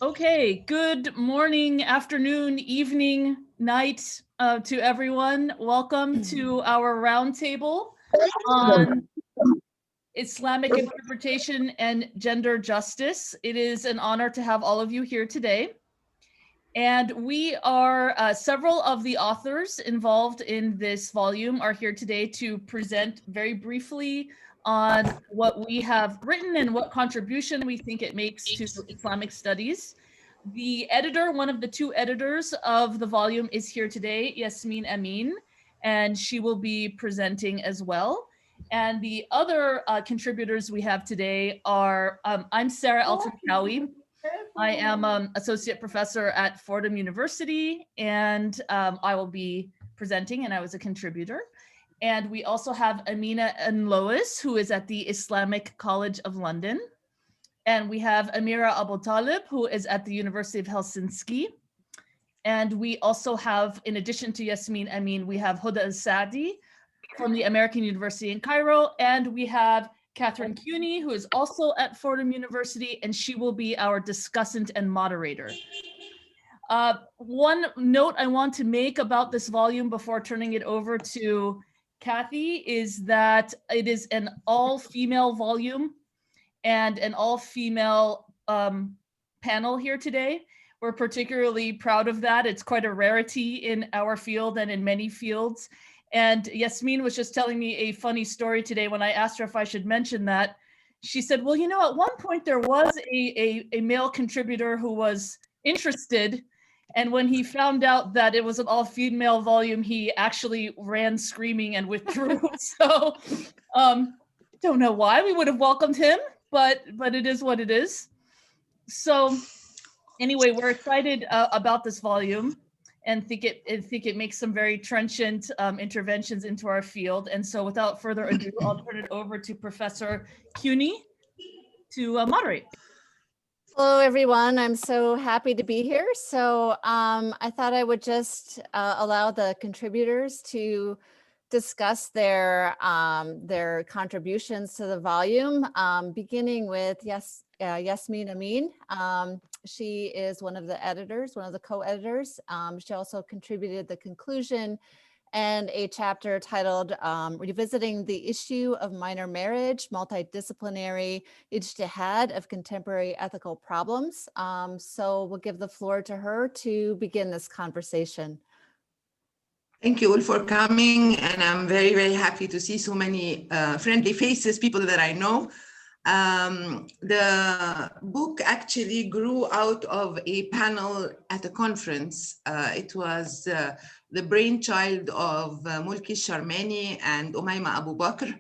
Okay, good morning, afternoon, evening, night to everyone. Welcome to our roundtable on Islamic interpretation and gender justice. It is an honor to have all of you here today. And we are, several of the authors involved in this volume are here today to present very briefly on what we have written and what contribution we think it makes to Islamic studies. The editor, one of the two editors of the volume is here today, Yasmin Amin, and she will be presenting as well. And the other contributors we have today are, I'm Sarah Eltantawi. I am associate professor at Fordham University, and I will be presenting, and I was a contributor. And we also have Amina Inloes, who is at the Islamic College of London. And we have Amira Abou Taleb, who is at the University of Helsinki. And we also have, in addition to Yasmin Amin, we have Hoda El-Saadi from the American University in Cairo. And we have Kathryn Kueny, who is also at Fordham University, and she will be our discussant and moderator. One note I want to make about this volume before turning it over to Kathy is that it is an all-female volume and an all-female panel here today. We're particularly proud of that. It's quite a rarity in our field and in many fields. And Yasmin was just telling me a funny story today when I asked her if I should mention that. She said, well, you know, at one point there was a male contributor who was interested. And when he found out that it was an all-female volume, he actually ran screaming and withdrew. So don't know why we would have welcomed him, but it is what it is. So anyway, we're excited about this volume and think it makes some very trenchant interventions into our field. And so without further ado, I'll turn it over to Professor Kueny to moderate. Hello, everyone. I'm so happy to be here. So I thought I would just allow the contributors to discuss their contributions to the volume, beginning with Yasmin Amin. She is one of the editors, one of the co-editors. She also contributed the conclusion and a chapter titled Revisiting the Issue of Minor Marriage, Multidisciplinary Ijtihad of Contemporary Ethical Problems. So we'll give the floor to her to begin this conversation. Thank you all for coming, and I'm very, very happy to see so many friendly faces, people that I know. The book actually grew out of a panel at a conference. It was the brainchild of Mulki Sharmani and Umayma Abu Bakr,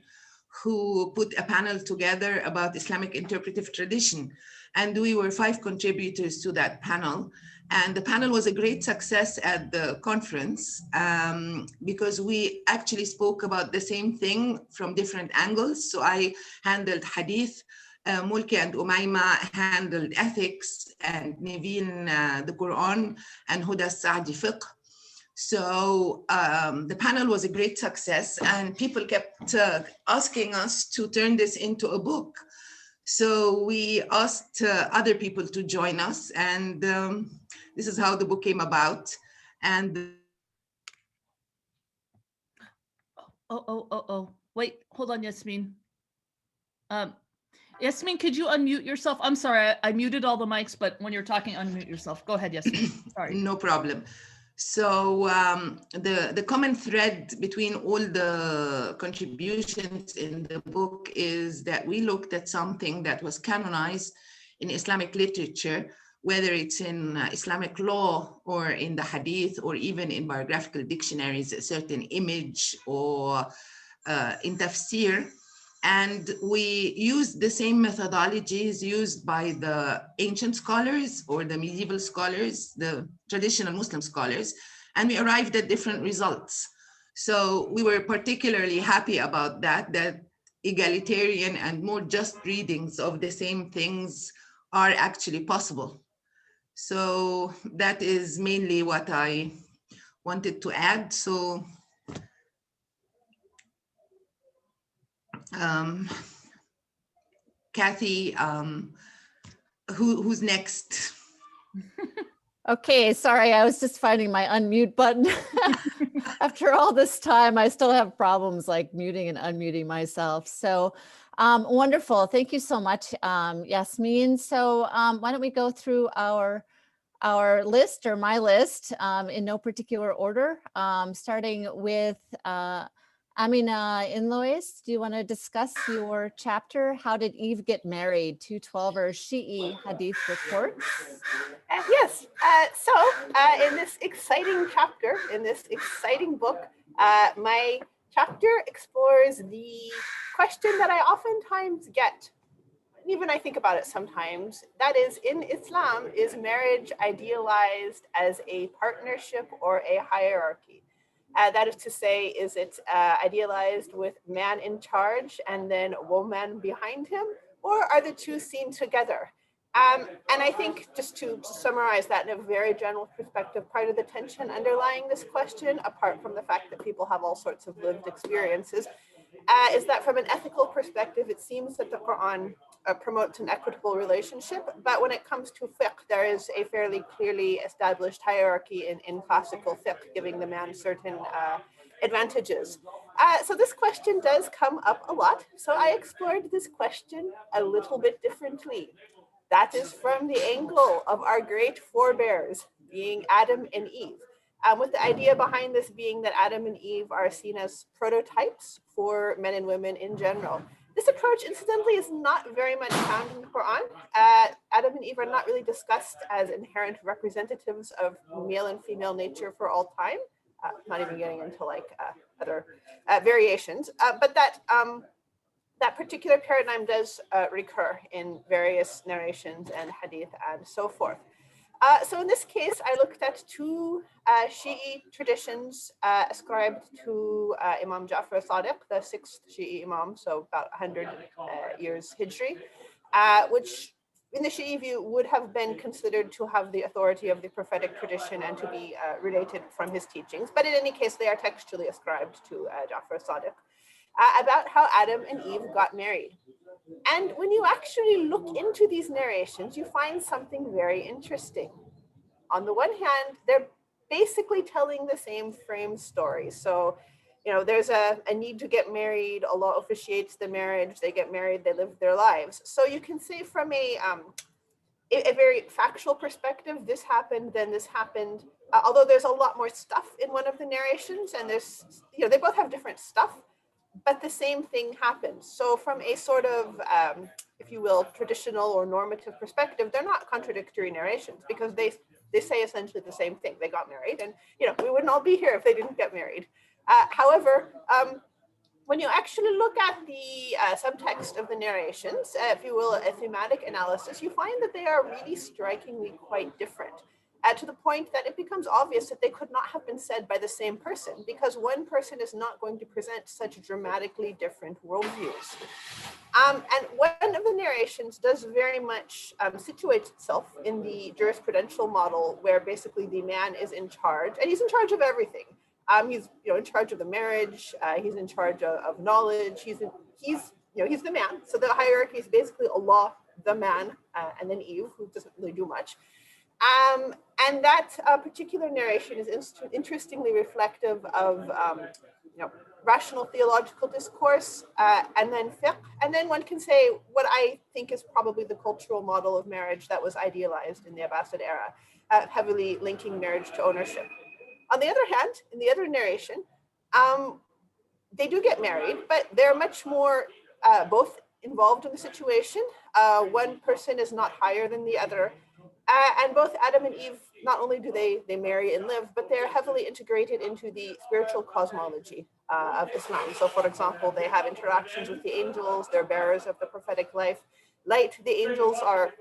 who put a panel together about Islamic interpretive tradition. And we were 5 contributors to that panel. And the panel was a great success at the conference because we actually spoke about the same thing from different angles. So I handled hadith, Mulki and Umayma handled ethics, and Nevin the Quran, and Hoda El-Saadi fiqh. So the panel was a great success, and people kept asking us to turn this into a book. So we asked other people to join us, and this is how the book came about. And Wait, hold on, Yasmin. Yasmin, could you unmute yourself? I'm sorry, I muted all the mics, but when you're talking, unmute yourself. Go ahead, Yasmin. Sorry. No problem. So the common thread between all the contributions in the book is that we looked at something that was canonized in Islamic literature, whether it's in Islamic law or in the hadith or even in biographical dictionaries, a certain image or in tafsir. And we used the same methodologies used by the ancient scholars or the medieval scholars, the traditional Muslim scholars, and we arrived at different results. So we were particularly happy about that egalitarian and more just readings of the same things are actually possible. So that is mainly what I wanted to add. So Kathy, who's next? Okay, sorry, I was just finding my unmute button. After all this time, I still have problems like muting and unmuting myself. So wonderful. Thank you so much, Yasmin. So why don't we go through our list, or my list, in no particular order, starting with Amina Inloes. Do you want to discuss your chapter, How Did Eve Get Married? 212er Shi'i Hadith Reports. Yes, in this exciting chapter, in this exciting book, my chapter explores the question that I oftentimes get, and even I think about it sometimes, that is, in Islam, is marriage idealized as a partnership or a hierarchy? That is to say, is it idealized with man in charge and then woman behind him, or are the two seen together? And I think, just to summarize that in a very general perspective, part of the tension underlying this question, apart from the fact that people have all sorts of lived experiences, is that from an ethical perspective, it seems that the Quran promotes an equitable relationship, but when it comes to fiqh, there is a fairly clearly established hierarchy in classical fiqh, giving the man certain advantages. So this question does come up a lot. So I explored this question a little bit differently. That is from the angle of our great forebears, being Adam and Eve. With the idea behind this being that Adam and Eve are seen as prototypes for men and women in general. This approach, incidentally, is not very much found in the Quran. Adam and Eve are not really discussed as inherent representatives of male and female nature for all time. Not even getting into like other variations, but that particular paradigm does recur in various narrations and hadith and so forth. So in this case, I looked at two Shi'i traditions ascribed to Imam Ja'far Sadiq, the sixth Shi'i Imam, so about 100 years Hijri, which in the Shi'i view would have been considered to have the authority of the prophetic tradition and to be related from his teachings. But in any case, they are textually ascribed to Ja'far Sadiq, about how Adam and Eve got married. And when you actually look into these narrations, you find something very interesting. On the one hand, they're basically telling the same frame story. So, there's a need to get married, Allah officiates the marriage, they get married, they live their lives. So you can say from a very factual perspective, this happened, then this happened, although there's a lot more stuff in one of the narrations, and there's, they both have different stuff, but the same thing happens. So from a sort of, if you will, traditional or normative perspective, they're not contradictory narrations, because they say essentially the same thing. They got married, and we wouldn't all be here if they didn't get married. However, when you actually look at the subtext of the narrations, if you will, a thematic analysis, you find that they are really strikingly quite different. To the point that it becomes obvious that they could not have been said by the same person, because one person is not going to present such dramatically different worldviews. And one of the narrations does very much situate itself in the jurisprudential model, where basically the man is in charge, and he's in charge of everything. He's in charge of the marriage. He's in charge of knowledge. He's the man. So the hierarchy is basically Allah, the man, and then Eve, who doesn't really do much. And that particular narration is interestingly reflective of rational theological discourse, and then fiqh. And then one can say what I think is probably the cultural model of marriage that was idealized in the Abbasid era, heavily linking marriage to ownership. On the other hand, in the other narration, they do get married, but they're much more both involved in the situation. One person is not higher than the other. And both Adam and Eve, not only do they marry and live, but they're heavily integrated into the spiritual cosmology of Islam. So for example, they have interactions with the angels, they're bearers of the prophetic light. The angels are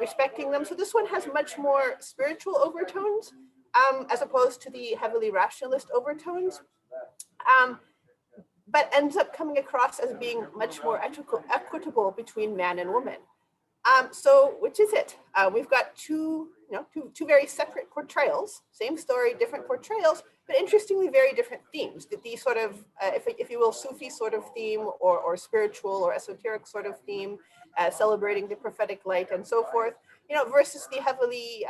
respecting them. So this one has much more spiritual overtones, as opposed to the heavily rationalist overtones, but ends up coming across as being much more equitable between man and woman. So which is it? We've got two very separate portrayals, same story, different portrayals, but interestingly, very different themes. That these sort of, if you will, Sufi sort of theme, or spiritual or esoteric sort of theme, celebrating the prophetic light and so forth, you know, versus the heavily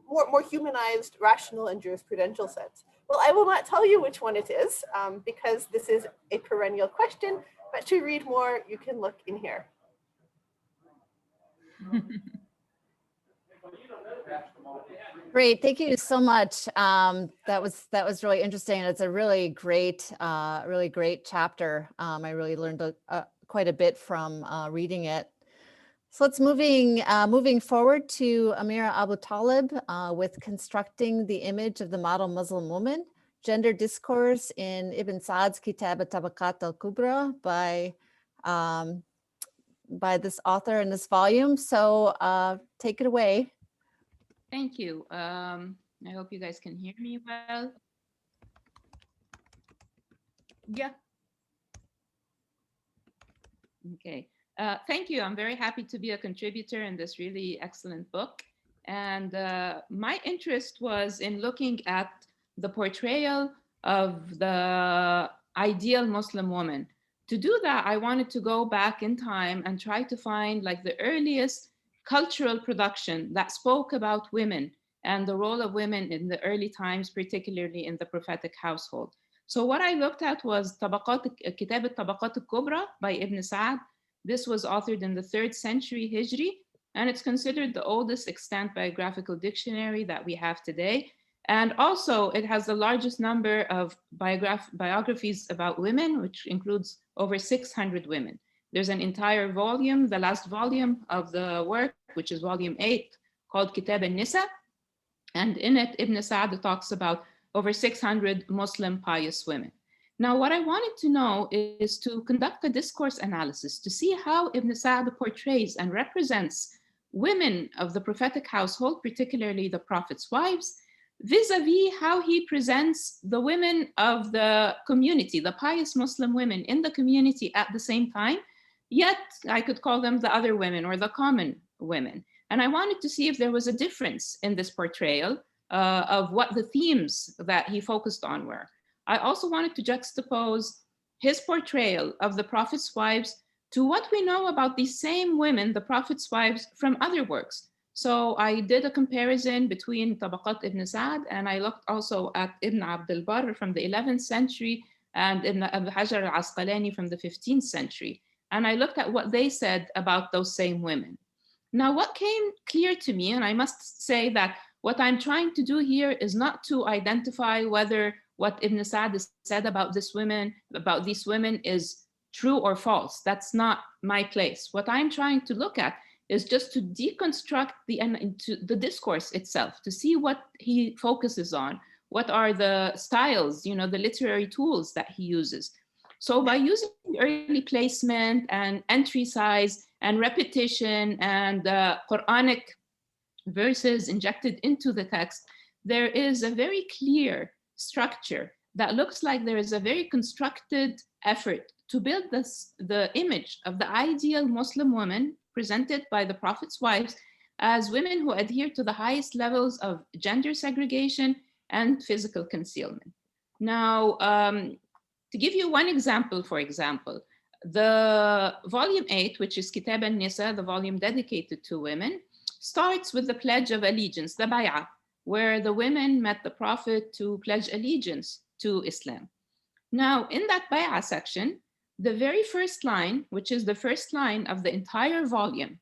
more humanized, rational and jurisprudential sense. Well, I will not tell you which one it is, because this is a perennial question, but to read more, you can look in here. Great, thank you so much. That was really interesting. It's a really great chapter. I really learned quite a bit from reading it. So let's moving forward to Amira Abu Taleb with Constructing the Image of the Model Muslim Woman, Gender Discourse in Ibn Saad's Kitab al-Tabaqat al-Kubra by this author in this volume. So take it away. Thank you. I hope you guys can hear me well. Yeah. Okay. Thank you. I'm very happy to be a contributor in this really excellent book. And my interest was in looking at the portrayal of the ideal Muslim woman. To do that, I wanted to go back in time and try to find like the earliest cultural production that spoke about women and the role of women in the early times, particularly in the prophetic household. So what I looked at was Kitab al-Tabaqat al-Kubra by Ibn Saad. This was authored in the 3rd century Hijri, and it's considered the oldest extant biographical dictionary that we have today. And also it has the largest number of biographies about women, which includes over 600 women. There's an entire volume, the last volume of the work, which is volume 8, called Kitab al-Nisa. And in it, Ibn Saad talks about over 600 Muslim pious women. Now, what I wanted to know is to conduct a discourse analysis to see how Ibn Saad portrays and represents women of the prophetic household, particularly the prophet's wives, vis-a-vis how he presents the women of the community, the pious Muslim women in the community at the same time. Yet I could call them the other women or the common women. And I wanted to see if there was a difference in this portrayal of what the themes that he focused on were. I also wanted to juxtapose his portrayal of the prophet's wives to what we know about these same women, the prophet's wives, from other works. So I did a comparison between Tabaqat Ibn Saad, and I looked also at Ibn Abd al-Barr from the 11th century and Ibn Abi Hajar al-Asqalani from the 15th century. And I looked at what they said about those same women. Now, what came clear to me, and I must say that what I'm trying to do here is not to identify whether what Ibn Saad has said about these women is true or false. That's not my place. What I'm trying to look at is just to deconstruct the discourse itself, to see what he focuses on, what are the styles, the literary tools that he uses. So by using early placement and entry size and repetition and Quranic verses injected into the text, there is a very clear structure that looks like there is a very constructed effort to build the image of the ideal Muslim woman presented by the Prophet's wives as women who adhere to the highest levels of gender segregation and physical concealment. Now, to give you one example, for example, the volume 8, which is Kitab al-Nisa, the volume dedicated to women, starts with the Pledge of Allegiance, the Bay'ah, where the women met the Prophet to pledge allegiance to Islam. Now, in that Bay'ah section, the very first line, which is the first line of the entire volume,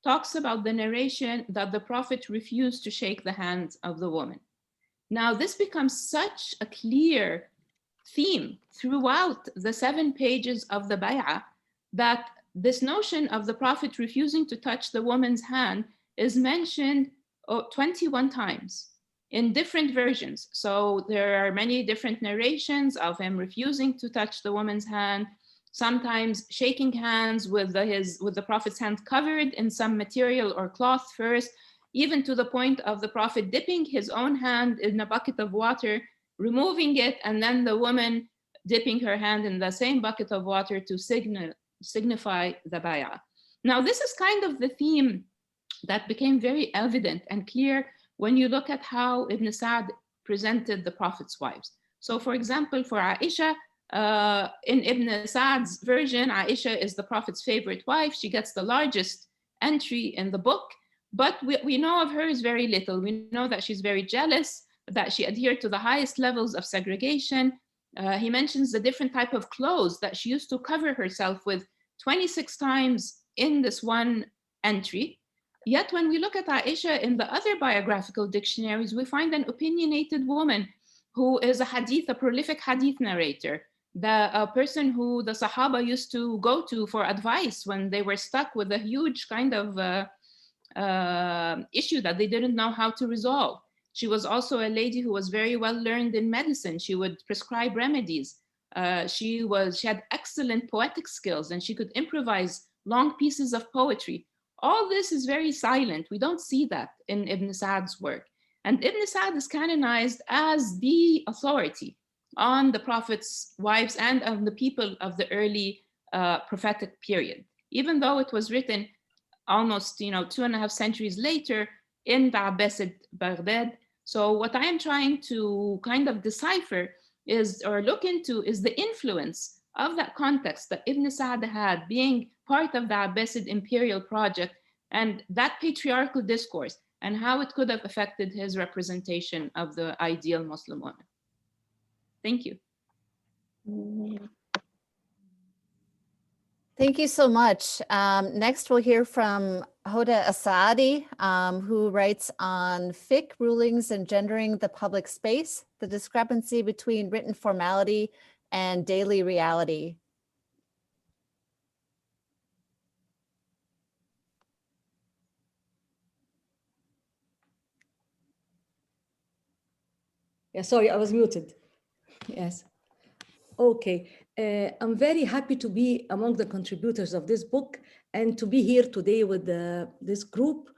talks about the narration that the Prophet refused to shake the hands of the woman. Now, this becomes such a clear theme throughout the 7 pages of the Bay'ah that this notion of the Prophet refusing to touch the woman's hand is mentioned 21 times in different versions. So there are many different narrations of him refusing to touch the woman's hand, sometimes shaking hands with the Prophet's hand covered in some material or cloth first, even to the point of the Prophet dipping his own hand in a bucket of water, removing it, and then the woman dipping her hand in the same bucket of water to signify the bay'ah. Now, this is kind of the theme that became very evident and clear when you look at how Ibn Saad presented the Prophet's wives. So for example, for Aisha, in Ibn Sa'd's version, Aisha is the Prophet's favorite wife. She gets the largest entry in the book, but we know of hers very little. We know that she's very jealous, that she adhered to the highest levels of segregation. He mentions the different type of clothes that she used to cover herself with 26 times in this one entry. Yet when we look at Aisha in the other biographical dictionaries, we find an opinionated woman who is a prolific hadith narrator, a person who the Sahaba used to go to for advice when they were stuck with a huge kind of issue that they didn't know how to resolve. She was also a lady who was very well learned in medicine. She would prescribe remedies. She had excellent poetic skills, and she could improvise long pieces of poetry. All this is very silent. We don't see that in Ibn Sa'd's work. And Ibn Sa'd is canonized as the authority on the Prophet's wives and on the people of the early prophetic period, even though it was written almost 2.5 centuries later in the Abbasid Baghdad. So what I am trying to kind of decipher or look into is the influence of that context that Ibn Sa'd had, being part of the Abbasid imperial project, and that patriarchal discourse, and how it could have affected his representation of the ideal Muslim woman. Thank you. Thank you so much. Next, we'll hear from Hoda El-Saadi, who writes on fiqh rulings and gendering the public space, the discrepancy between written formality and daily reality. Yeah, sorry, I was muted. Yes. Okay. I'm very happy to be among the contributors of this book and to be here today with this group.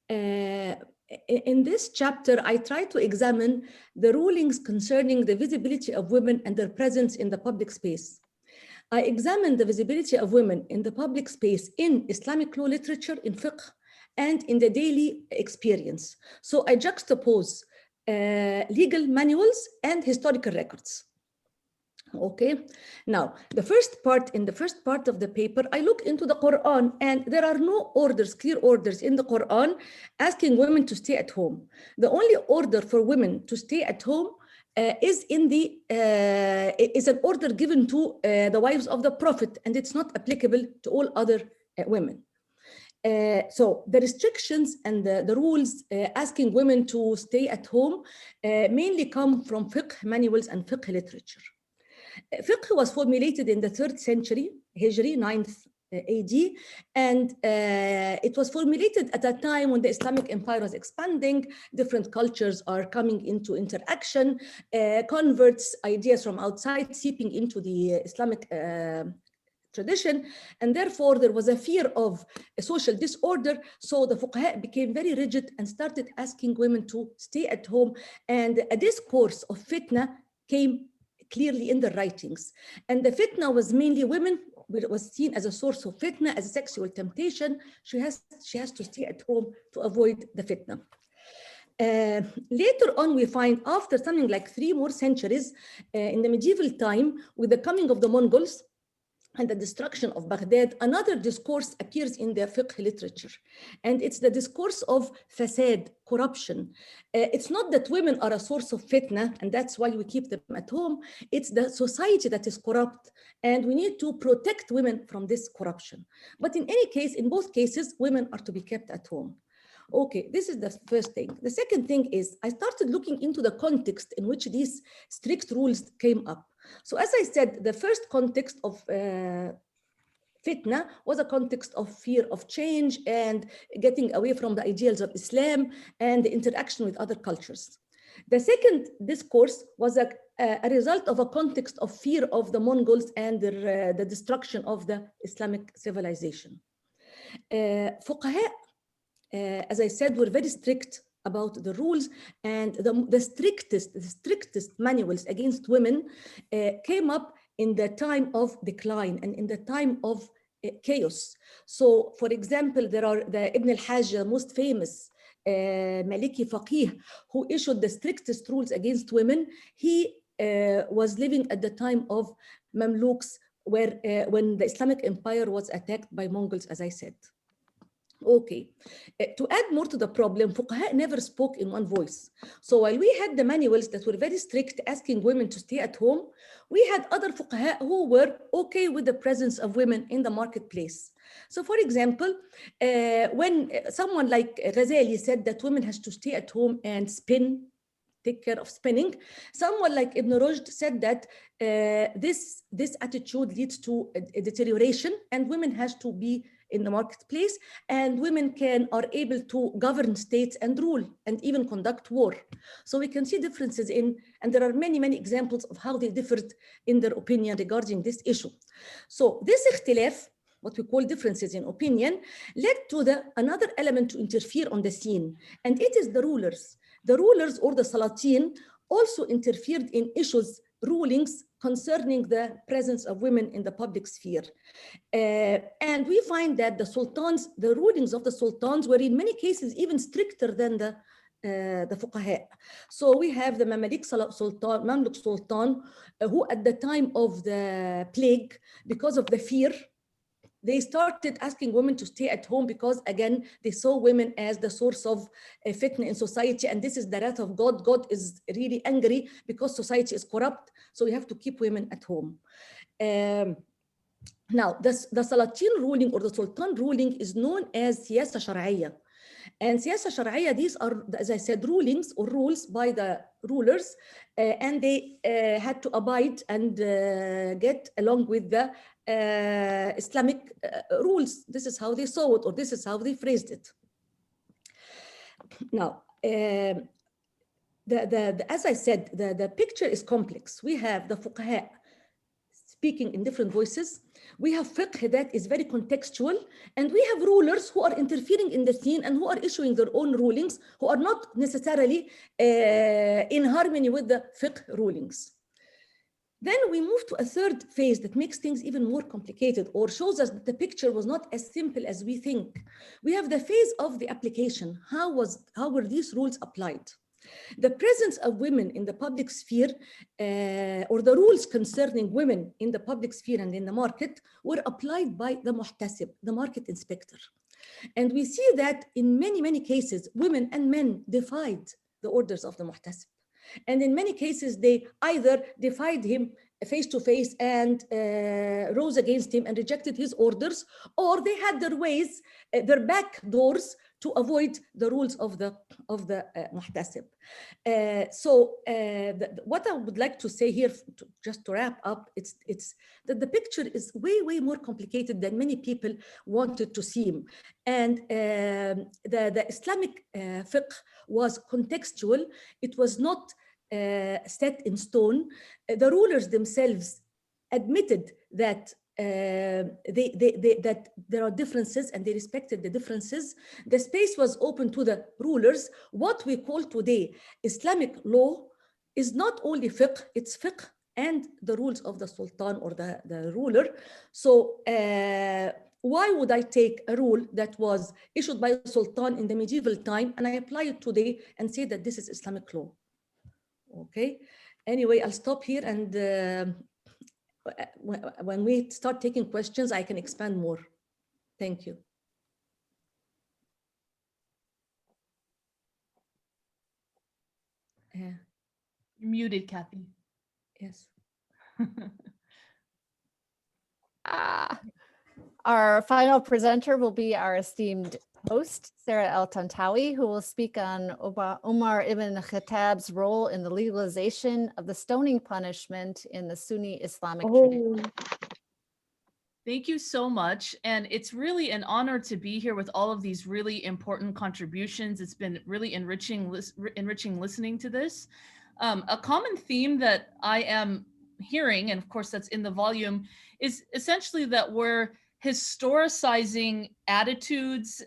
In this chapter, I try to examine the rulings concerning the visibility of women and their presence in the public space. I examine the visibility of women in the public space in Islamic law literature, in fiqh, and in the daily experience. So I juxtapose legal manuals and historical records. Okay, now in the first part of the paper, I look into the Quran, and there are no orders, clear orders in the Quran asking women to stay at home. The only order for women to stay at home is an order given to the wives of the Prophet, and it's not applicable to all other women. So the restrictions and the rules asking women to stay at home mainly come from fiqh manuals and fiqh literature. Fiqh was formulated in the 3rd century, Hijri, 9th AD, and it was formulated at a time when the Islamic empire was expanding, different cultures are coming into interaction, converts, ideas from outside seeping into the Islamic tradition, and therefore there was a fear of a social disorder. So the fuqaha became very rigid and started asking women to stay at home, and a discourse of fitna came clearly in the writings. And the fitna was mainly women, it was seen as a source of fitna, as a sexual temptation. She has to stay at home to avoid the fitna. Later on, we find after something like 3 more centuries in the medieval time, with the coming of the Mongols and the destruction of Baghdad, another discourse appears in the fiqh literature. And it's the discourse of fasad, corruption. It's not that women are a source of fitna, and that's why we keep them at home. It's the society that is corrupt, and we need to protect women from this corruption. But in any case, in both cases, women are to be kept at home. Okay, this is the first thing. The second thing is I started looking into the context in which these strict rules came up. So as I said, the first context of fitna was a context of fear of change and getting away from the ideals of Islam and the interaction with other cultures. The second discourse was a result of a context of fear of the Mongols and the destruction of the Islamic civilization. Fuqaha, as I said, were very strict about the rules, and the strictest manuals against women came up in the time of decline and in the time of chaos. So, for example, there are the Ibn al-Hajj, most famous Maliki faqih, who issued the strictest rules against women. He was living at the time of Mamluks, where when the Islamic Empire was attacked by Mongols, as I said. Okay, to add more to the problem, fuqaha never spoke in one voice. So while we had the manuals that were very strict, asking women to stay at home, we had other fuqaha who were okay with the presence of women in the marketplace. So for example, when someone like Ghazali said that women has to stay at home and spin, take care of spinning, someone like Ibn Rushd said that this attitude leads to a deterioration, and women has to be in the marketplace, and women are able to govern states and rule and even conduct war. So we can see differences and there are many, many examples of how they differed in their opinion regarding this issue. So this ikhtilaf, what we call differences in opinion, led to another element to interfere on the scene, and it is the rulers. The rulers, or the Salatin, also interfered in rulings concerning the presence of women in the public sphere. And we find that the rulings of the sultans were in many cases even stricter than the fuqaha. So we have the Mamluk Sultan, who at the time of the plague, because of the fear, they started asking women to stay at home because, again, they saw women as the source of fitna in society. And this is the wrath of God. God is really angry because society is corrupt. So we have to keep women at home. Now, the Salatin ruling or the Sultan ruling is known as Siyasa Shar'iyya. And Siyasa Shar'iyya, these are, as I said, rulings or rules by the rulers, and they had to abide and get along with the Islamic rules. This is how they saw it, or this is how they phrased it. Now, as I said, the picture is complex. We have the fuqaha speaking in different voices. We have fiqh that is very contextual, and we have rulers who are interfering in the scene and who are issuing their own rulings, who are not necessarily in harmony with the fiqh rulings. Then we move to a third phase that makes things even more complicated, or shows us that the picture was not as simple as we think. We have the phase of the application. How were these rules applied? The presence of women in the public sphere, or the rules concerning women in the public sphere and in the market, were applied by the muhtasib, the market inspector. And we see that in many, many cases, women and men defied the orders of the muhtasib. And in many cases, they either defied him face to face and rose against him and rejected his orders, or they had their ways, their back doors, to avoid the rules of the muhtasib. What I would like to say here, just to wrap up, it's that the picture is way, way more complicated than many people wanted to seem. And the Islamic fiqh was contextual. It was not set in stone. The rulers themselves admitted that that there are differences, and they respected the differences. The space was open to the rulers. What we call today Islamic law is not only fiqh, it's fiqh and the rules of the sultan or the ruler. So why would I take a rule that was issued by a sultan in the medieval time and I apply it today and say that this is Islamic law? Okay. Anyway, I'll stop here, and when we start taking questions, I can expand more. Thank you. You're muted, Kathy. Yes. Our final presenter will be our esteemed host, Sarah El-Tantawi, who will speak on Umar ibn Khattab's role in the legalization of the stoning punishment in the Sunni Islamic tradition. Thank you so much. And it's really an honor to be here with all of these really important contributions. It's been really enriching listening to this. A common theme that I am hearing, and of course that's in the volume, is essentially that we're historicizing attitudes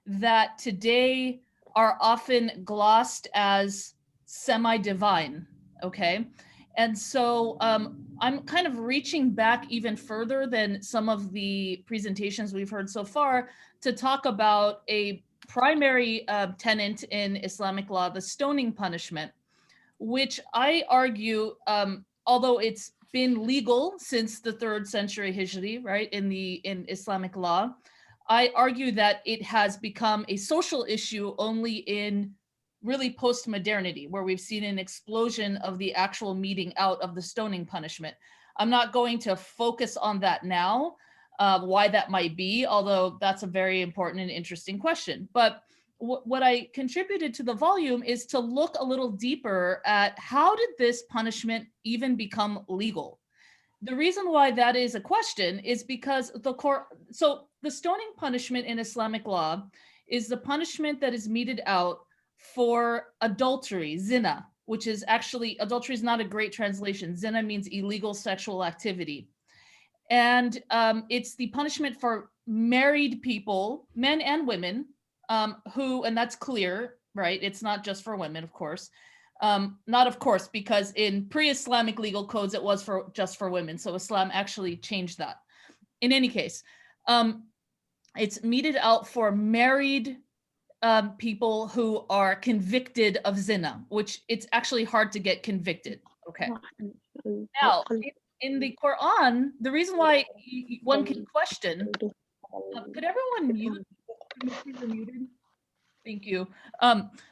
that today are often glossed as semi-divine, okay? And so I'm kind of reaching back even further than some of the presentations we've heard so far to talk about a primary tenet in Islamic law, the stoning punishment, which I argue, although it's been legal since the 3rd century Hijri, right, in Islamic law, I argue that it has become a social issue only in really post-modernity, where we've seen an explosion of the actual meting out of the stoning punishment. I'm not going to focus on that now, why that might be, although that's a very important and interesting question. But what I contributed to the volume is to look a little deeper at how did this punishment even become legal? The reason why that is a question is because so the stoning punishment in Islamic law is the punishment that is meted out for adultery, zina, which is actually, adultery is not a great translation. Zina means illegal sexual activity. And it's the punishment for married people, men and women, who, and that's clear, right? It's not just for women, of course. Not of course, because in pre-Islamic legal codes, it was just for women. So Islam actually changed that. In any case, it's meted out for married people who are convicted of zina, which it's actually hard to get convicted. Okay. Now, in the Quran, the reason why one can question, could everyone mute? Muted? Thank you.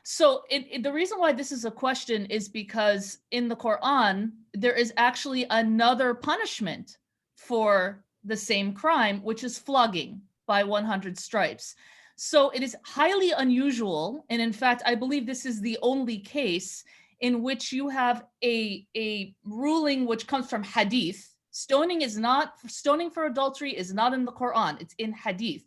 So the reason why this is a question is because in the Quran, there is actually another punishment for the same crime, which is flogging by 100 stripes. So it is highly unusual. And in fact, I believe this is the only case in which you have a ruling which comes from hadith. Stoning for adultery is not in the Quran, it's in hadith.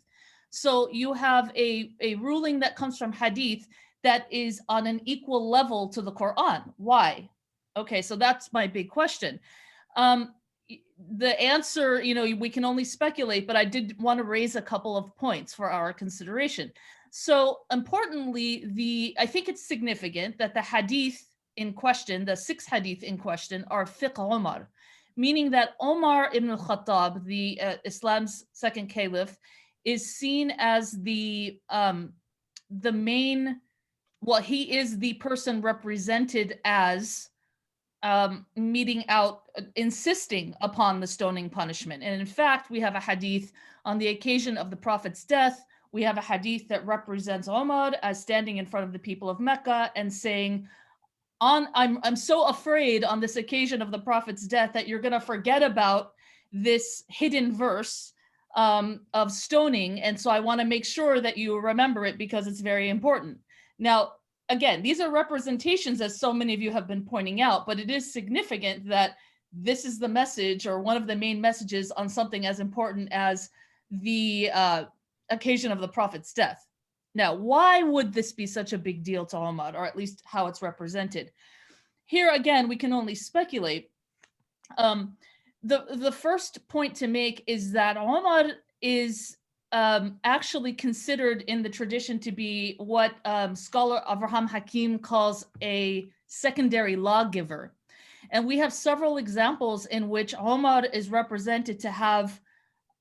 So you have a ruling that comes from hadith that is on an equal level to the Quran. Why? Okay, so that's my big question. The answer, we can only speculate, but I did want to raise a couple of points for our consideration. So importantly, I think it's significant that the hadith in question, the 6 hadith in question, are fiqh Omar, meaning that Omar ibn al-Khattab, the Islam's 2nd caliph, is seen as the main, well, he is the person represented as meting out, insisting upon the stoning punishment. And in fact, we have a hadith on the occasion of the Prophet's death. We have a hadith that represents Omar as standing in front of the people of Mecca and saying, I'm so afraid on this occasion of the Prophet's death that you're going to forget about this hidden verse of stoning. And so I want to make sure that you remember it because it's very important. Now, again, these are representations, as so many of you have been pointing out, but it is significant that this is the message or one of the main messages on something as important as the occasion of the Prophet's death. Now, why would this be such a big deal to Omar, or at least how it's represented? Here, again, we can only speculate. The first point to make is that Omar is actually considered in the tradition to be what scholar Avraham Hakim calls a secondary lawgiver. And we have several examples in which Omar is represented to have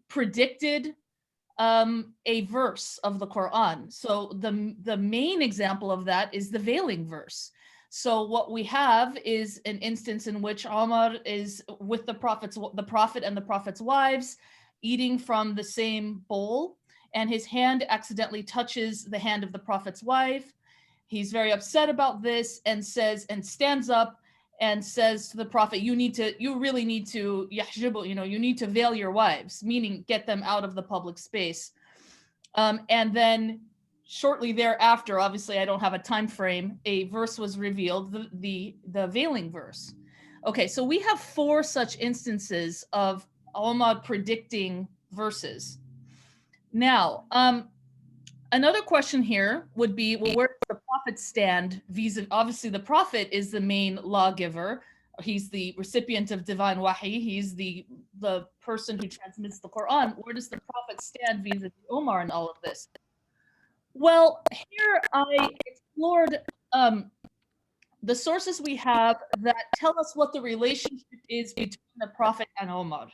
predicted a verse of the Quran. So the main example of that is the veiling verse. So what we have is an instance in which Omar is with the Prophet and the Prophet's wives eating from the same bowl, and his hand accidentally touches the hand of the Prophet's wife. He's very upset about this and stands up and says to the Prophet, you really need to yahjibu, you need to veil your wives, meaning get them out of the public space. And then shortly thereafter, obviously I don't have a time frame, a verse was revealed, the veiling verse. Okay, so we have 4 such instances of Omar predicting verses. Now, another question here would be, well, where does the Prophet stand vis-a-vis? Obviously, the Prophet is the main lawgiver. He's the recipient of divine wahi. He's the person who transmits the Quran. Where does the Prophet stand vis-a-vis Omar in all of this? Well, here I explored the sources we have that tell us what the relationship is between the Prophet and Omar.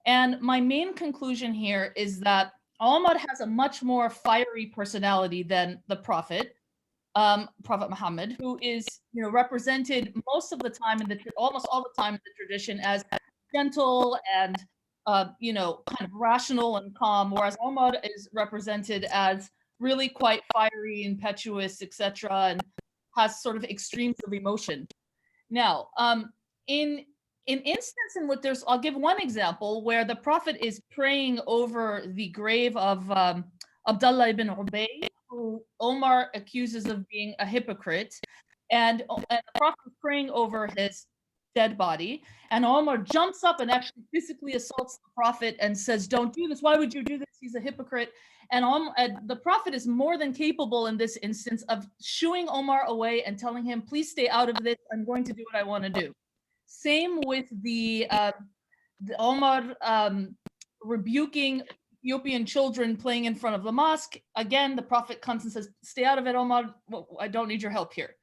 And my main conclusion here is that Omar has a much more fiery personality than the Prophet, Prophet Muhammad, who is, represented most of the time almost all the time in the tradition as gentle and, kind of rational and calm, whereas Omar is represented as really quite fiery, impetuous, etc., and has sort of extremes of emotion. Now, in instance in which I'll give one example where the Prophet is praying over the grave of Abdullah ibn Ubay, who Omar accuses of being a hypocrite, and the Prophet is praying over his dead body, and Omar jumps up and actually physically assaults the Prophet and says, "Don't do this. Why would you do this? He's a hypocrite." And the Prophet is more than capable in this instance of shooing Omar away and telling him, "Please stay out of this. I'm going to do what I want to do." Same with the Omar rebuking Ethiopian children playing in front of the mosque. Again, the Prophet comes and says, "Stay out of it, Omar. I don't need your help here."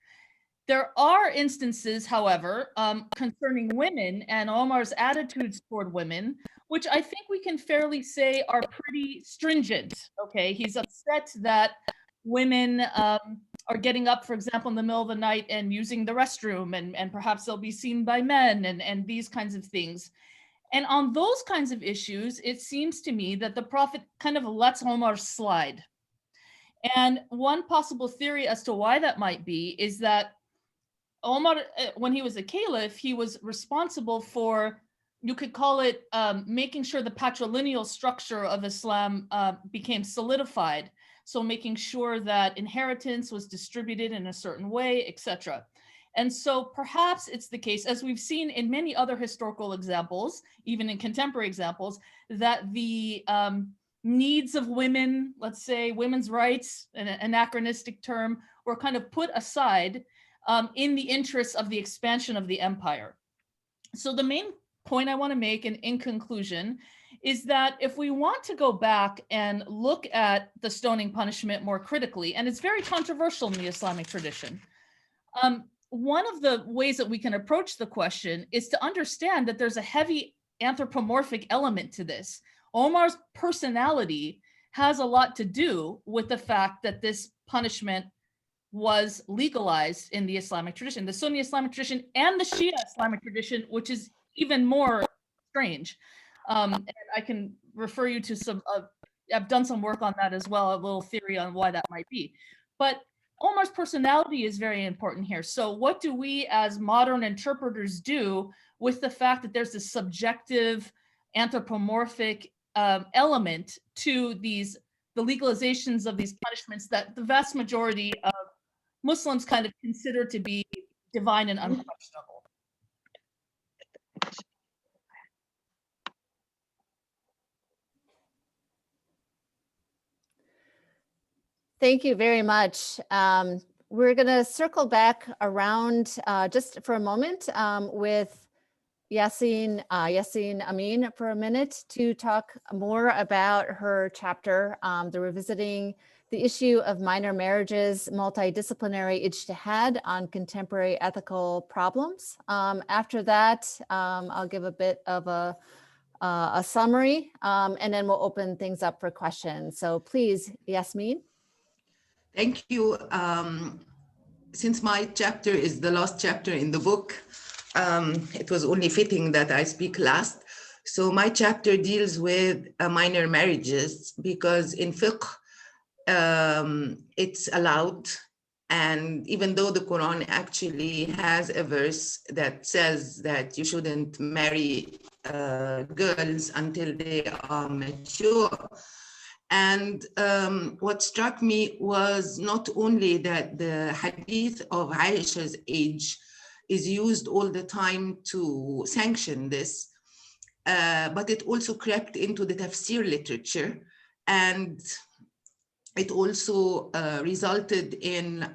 There are instances, however, concerning women and Omar's attitudes toward women, which I think we can fairly say are pretty stringent. Okay, he's upset that women are getting up, for example, in the middle of the night and using the restroom, and perhaps they'll be seen by men and these kinds of things. And on those kinds of issues, it seems to me that the Prophet kind of lets Omar slide. And one possible theory as to why that might be is that Omar, when he was a caliph, he was responsible for, you could call it, making sure the patrilineal structure of Islam became solidified. So making sure that inheritance was distributed in a certain way, etc. And so perhaps it's the case, as we've seen in many other historical examples, even in contemporary examples, that the needs of women, let's say women's rights, an anachronistic term, were kind of put aside in the interests of the expansion of the empire. So the main point I want to make in conclusion is that if we want to go back and look at the stoning punishment more critically, and it's very controversial in the Islamic tradition, one of the ways that we can approach the question is to understand that there's a heavy anthropomorphic element to this. Omar's personality has a lot to do with the fact that this punishment was legalized in the Islamic tradition, the Sunni Islamic tradition and the Shia Islamic tradition, which is even more strange. And I can refer you to some, I've done some work on that as well, a little theory on why that might be. But Omar's personality is very important here. So what do we as modern interpreters do with the fact that there's this subjective anthropomorphic element to the legalizations of these punishments that the vast majority of Muslims kind of consider to be divine and unquestionable? Thank you very much. We're going to circle back around just for a moment with Yasmin Amin for a minute to talk more about her chapter, the Revisiting the Issue of Minor Marriages, Multidisciplinary Ijtihad on Contemporary Ethical Problems. After that, I'll give a bit of a summary, and then we'll open things up for questions. So please, Yasmin. Thank you. Since my chapter is the last chapter in the book, it was only fitting that I speak last. So my chapter deals with minor marriages because in fiqh, it's allowed. And even though the Quran actually has a verse that says that you shouldn't marry girls until they are mature. And what struck me was not only that the hadith of Aisha's age is used all the time to sanction this, but it also crept into the tafsir literature, and it also resulted in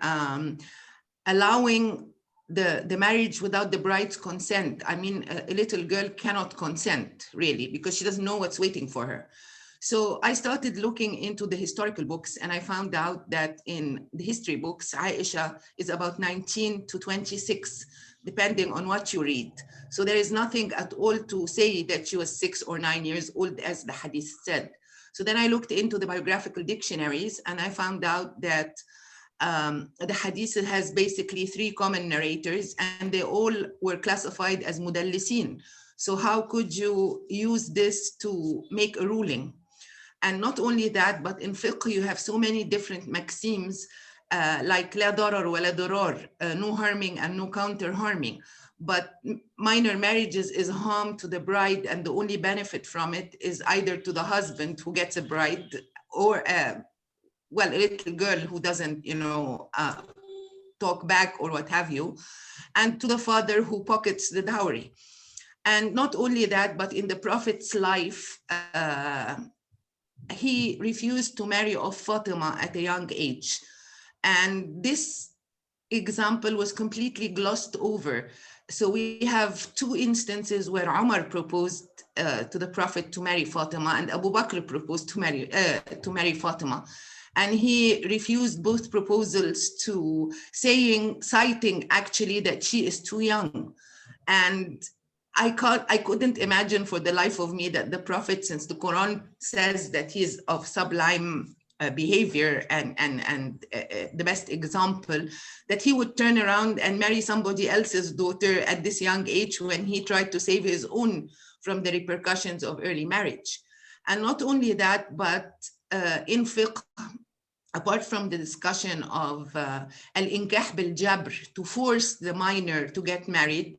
allowing the marriage without the bride's consent. I mean, a little girl cannot consent really because she doesn't know what's waiting for her. So I started looking into the historical books, and I found out that in the history books, Aisha is about 19 to 26, depending on what you read. So there is nothing at all to say that she was 6 or 9 years old, as the hadith said. So then I looked into the biographical dictionaries and I found out that the hadith has basically 3 common narrators and they all were classified as mudallisin. So how could you use this to make a ruling? And not only that, but in fiqh, you have so many different maxims like la darar wa la darar, no harming and no counter harming. But minor marriages is harm to the bride, and the only benefit from it is either to the husband who gets a bride, or a little girl who doesn't, talk back or what have you, and to the father who pockets the dowry. And not only that, but in the Prophet's life, he refused to marry off Fatima at a young age. And this example was completely glossed over. So we have 2 instances where Umar proposed to the Prophet to marry Fatima, and Abu Bakr proposed to marry Fatima. And he refused both proposals, citing actually that she is too young. And I couldn't imagine for the life of me that the Prophet, since the Quran says that he is of sublime behavior and the best example, that he would turn around and marry somebody else's daughter at this young age when he tried to save his own from the repercussions of early marriage. And not only that, but in fiqh, apart from the discussion of al-inkah bil-jabr, to force the minor to get married,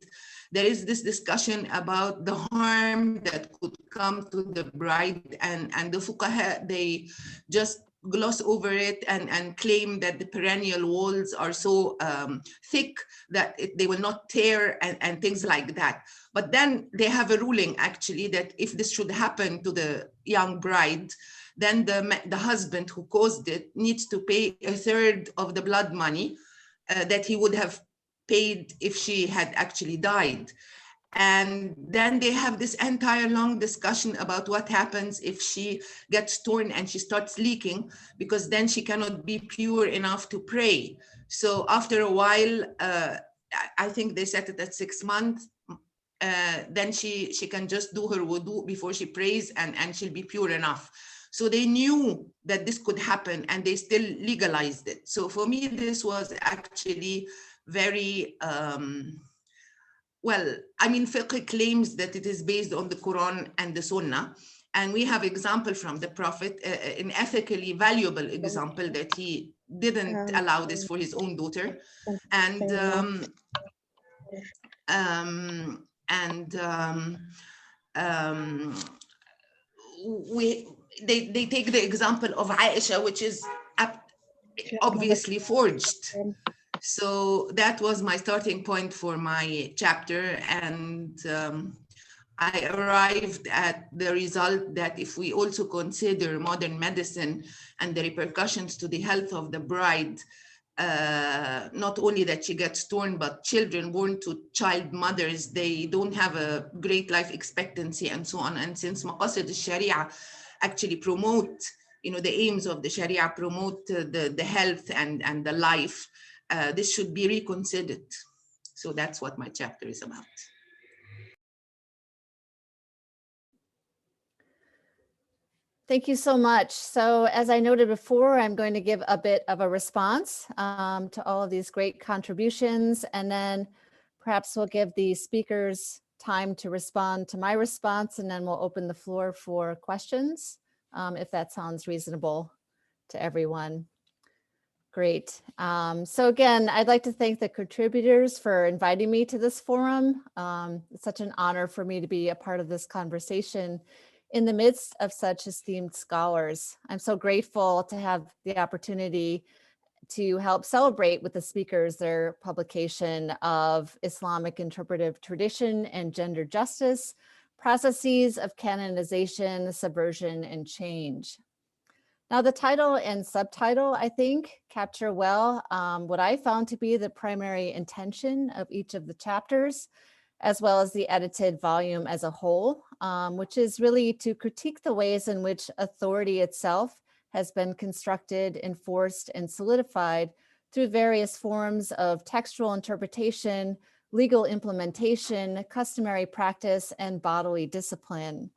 there is this discussion about the harm that could come to the bride, and the fuqaha, they just gloss over it and claim that the perennial walls are so thick that they will not tear and things like that. But then they have a ruling actually that if this should happen to the young bride, then the husband who caused it needs to pay 1/3 of the blood money that he would have paid if she had actually died. And then they have this entire long discussion about what happens if she gets torn and she starts leaking, because then she cannot be pure enough to pray. So after a while, I think they set it at 6 months, then she can just do her wudu before she prays, and she'll be pure enough. So they knew that this could happen and they still legalized it. So for me, this was actually very, fiqh claims that it is based on the Quran and the Sunnah. And we have example from the Prophet, an ethically valuable example that he didn't allow this for his own daughter. And they take the example of Aisha, which is obviously forged. So that was my starting point for my chapter. And I arrived at the result that if we also consider modern medicine and the repercussions to the health of the bride, not only that she gets torn, but children born to child mothers, they don't have a great life expectancy and so on. And since Maqasid al-Sharia actually promote, the aims of the Sharia promote the health and the life, this should be reconsidered. So that's what my chapter is about. Thank you so much. So as I noted before, I'm going to give a bit of a response to all of these great contributions, and then perhaps we'll give the speakers time to respond to my response, and then we'll open the floor for questions, if that sounds reasonable to everyone. Great. So again, I'd like to thank the contributors for inviting me to this forum. It's such an honor for me to be a part of this conversation in the midst of such esteemed scholars. I'm so grateful to have the opportunity to help celebrate with the speakers their publication of Islamic Interpretive Tradition and Gender Justice, Processes of Canonization, Subversion, and Change. Now, the title and subtitle, I think, capture well what I found to be the primary intention of each of the chapters, as well as the edited volume as a whole, which is really to critique the ways in which authority itself has been constructed, enforced, and solidified through various forms of textual interpretation, legal implementation, customary practice, and bodily discipline.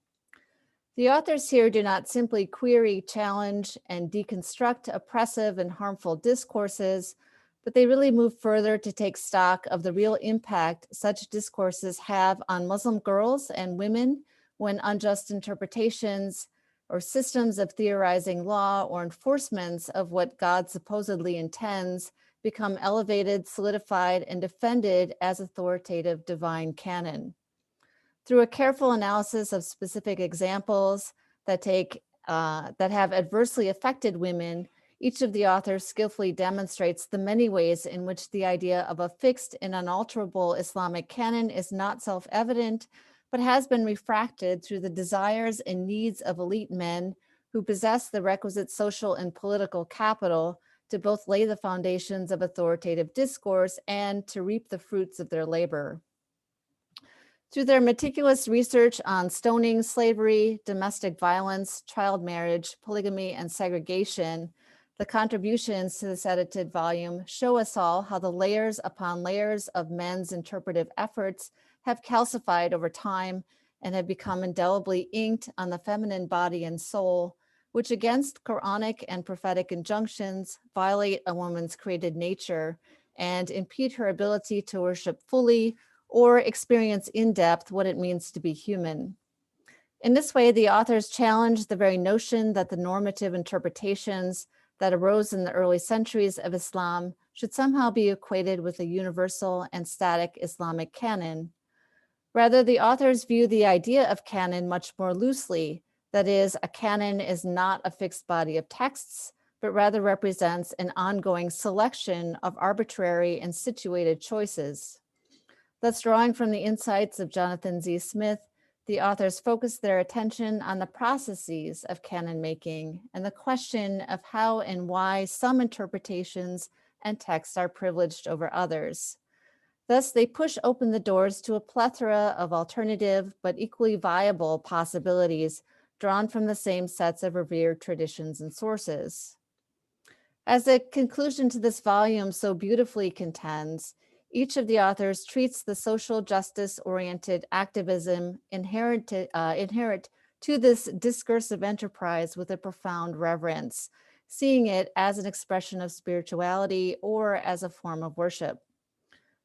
The authors here do not simply query, challenge, and deconstruct oppressive and harmful discourses, but they really move further to take stock of the real impact such discourses have on Muslim girls and women when unjust interpretations or systems of theorizing law or enforcements of what God supposedly intends become elevated, solidified, and defended as authoritative divine canon. Through a careful analysis of specific examples that have adversely affected women, each of the authors skillfully demonstrates the many ways in which the idea of a fixed and unalterable Islamic canon is not self-evident, but has been refracted through the desires and needs of elite men who possess the requisite social and political capital to both lay the foundations of authoritative discourse and to reap the fruits of their labor. Through their meticulous research on stoning, slavery, domestic violence, child marriage, polygamy, and segregation, the contributions to this edited volume show us all how the layers upon layers of men's interpretive efforts have calcified over time and have become indelibly inked on the feminine body and soul, which against Quranic and prophetic injunctions violate a woman's created nature and impede her ability to worship fully or experience in depth what it means to be human. In this way, the authors challenge the very notion that the normative interpretations that arose in the early centuries of Islam should somehow be equated with a universal and static Islamic canon. Rather, the authors view the idea of canon much more loosely. That is, a canon is not a fixed body of texts, but rather represents an ongoing selection of arbitrary and situated choices. Thus, drawing from the insights of Jonathan Z. Smith, the authors focus their attention on the processes of canon making and the question of how and why some interpretations and texts are privileged over others. Thus, they push open the doors to a plethora of alternative but equally viable possibilities drawn from the same sets of revered traditions and sources. As a conclusion to this volume so beautifully contends, each of the authors treats the social justice-oriented activism inherent to this discursive enterprise with a profound reverence, seeing it as an expression of spirituality or as a form of worship.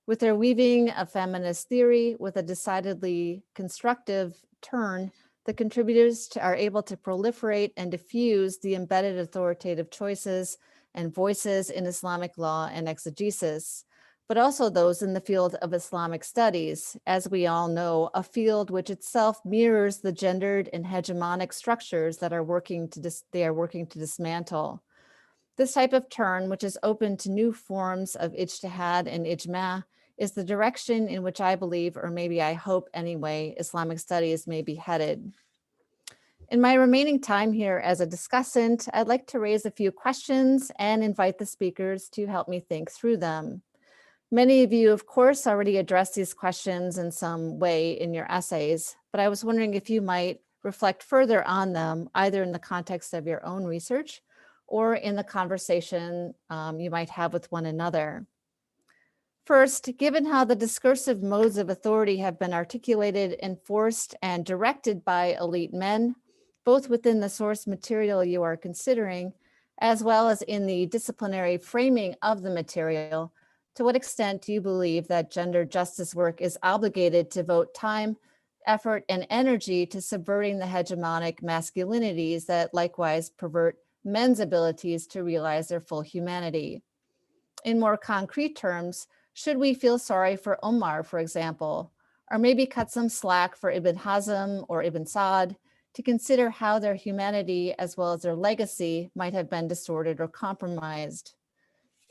With their weaving of feminist theory with a decidedly constructive turn, the contributors are able to proliferate and diffuse the embedded authoritative choices and voices in Islamic law and exegesis, but also those in the field of Islamic studies, as we all know, a field which itself mirrors the gendered and hegemonic structures that they are working to dismantle. This type of turn, which is open to new forms of ijtihad and ijma', is the direction in which I believe, or maybe I hope anyway, Islamic studies may be headed. In my remaining time here as a discussant, I'd like to raise a few questions and invite the speakers to help me think through them. Many of you, of course, already addressed these questions in some way in your essays, but I was wondering if you might reflect further on them, either in the context of your own research or in the conversation you might have with one another. First, given how the discursive modes of authority have been articulated, enforced, and directed by elite men, both within the source material you are considering, as well as in the disciplinary framing of the material, to what extent do you believe that gender justice work is obligated to devote time, effort, and energy to subverting the hegemonic masculinities that likewise pervert men's abilities to realize their full humanity? In more concrete terms, should we feel sorry for Omar, for example, or maybe cut some slack for Ibn Hazm or Ibn Saad to consider how their humanity as well as their legacy might have been distorted or compromised?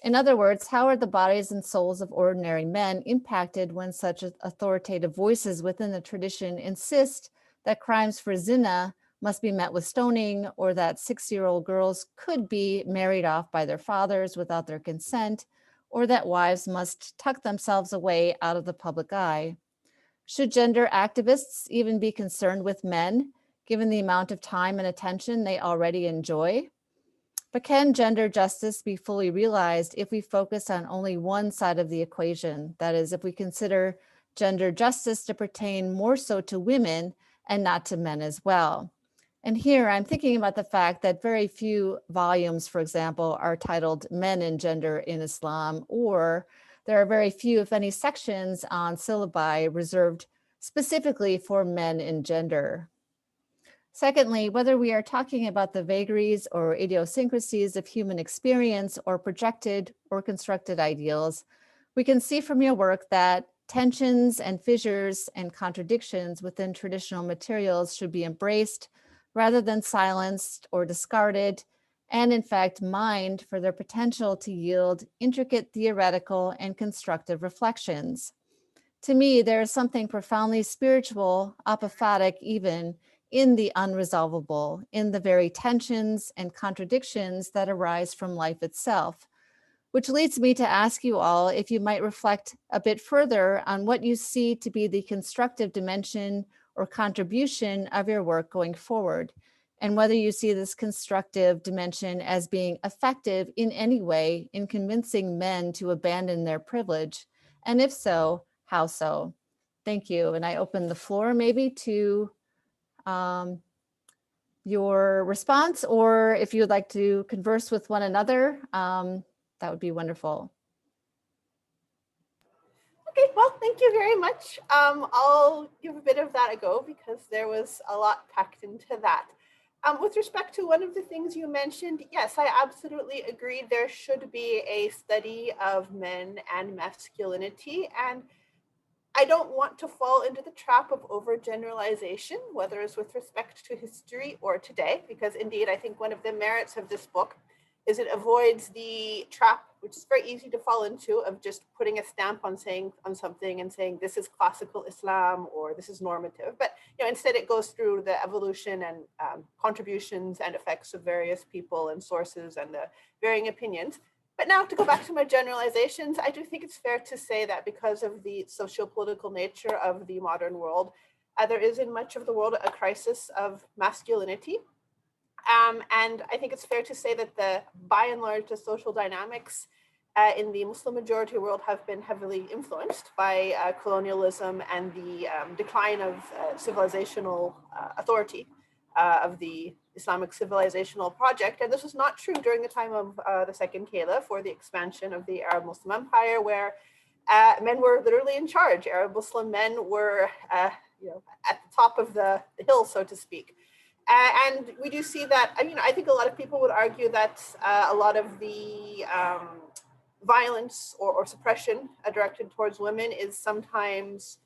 In other words, how are the bodies and souls of ordinary men impacted when such authoritative voices within the tradition insist that crimes for zina must be met with stoning, or that 6-year-old girls could be married off by their fathers without their consent, or that wives must tuck themselves away out of the public eye? Should gender activists even be concerned with men, given the amount of time and attention they already enjoy? But can gender justice be fully realized if we focus on only one side of the equation? That is, if we consider gender justice to pertain more so to women and not to men as well. And here I'm thinking about the fact that very few volumes, for example, are titled Men and Gender in Islam, or there are very few, if any, sections on syllabi reserved specifically for men and gender. Secondly, whether we are talking about the vagaries or idiosyncrasies of human experience or projected or constructed ideals, we can see from your work that tensions and fissures and contradictions within traditional materials should be embraced rather than silenced or discarded, and in fact mined for their potential to yield intricate theoretical and constructive reflections. To me, there is something profoundly spiritual, apophatic even, in the unresolvable, in the very tensions and contradictions that arise from life itself, which leads me to ask you all if you might reflect a bit further on what you see to be the constructive dimension or contribution of your work going forward, and whether you see this constructive dimension as being effective in any way in convincing men to abandon their privilege, and if so, how so? Thank you. And I open the floor maybe to your response, or if you'd like to converse with one another, that would be wonderful. Okay, well, thank you very much. I'll give a bit of that a go because there was a lot packed into that. With respect to one of the things you mentioned, yes, I absolutely agree. There should be a study of men and masculinity, and I don't want to fall into the trap of overgeneralization, whether it's with respect to history or today, because indeed, I think one of the merits of this book is it avoids the trap, which is very easy to fall into, of just putting a stamp on something and saying this is classical Islam or this is normative. But instead it goes through the evolution and contributions and effects of various people and sources and the varying opinions. But now to go back to my generalizations, I do think it's fair to say that because of the socio-political nature of the modern world, there is in much of the world a crisis of masculinity. And I think it's fair to say that by and large, the social dynamics in the Muslim majority world have been heavily influenced by colonialism and the decline of civilizational authority of the Islamic civilizational project. And this was not true during the time of the second caliph or the expansion of the Arab Muslim Empire, where men were literally in charge. Arab Muslim men were at the top of the hill, so to speak. And we do see that, I think a lot of people would argue that a lot of the violence or suppression directed towards women is sometimes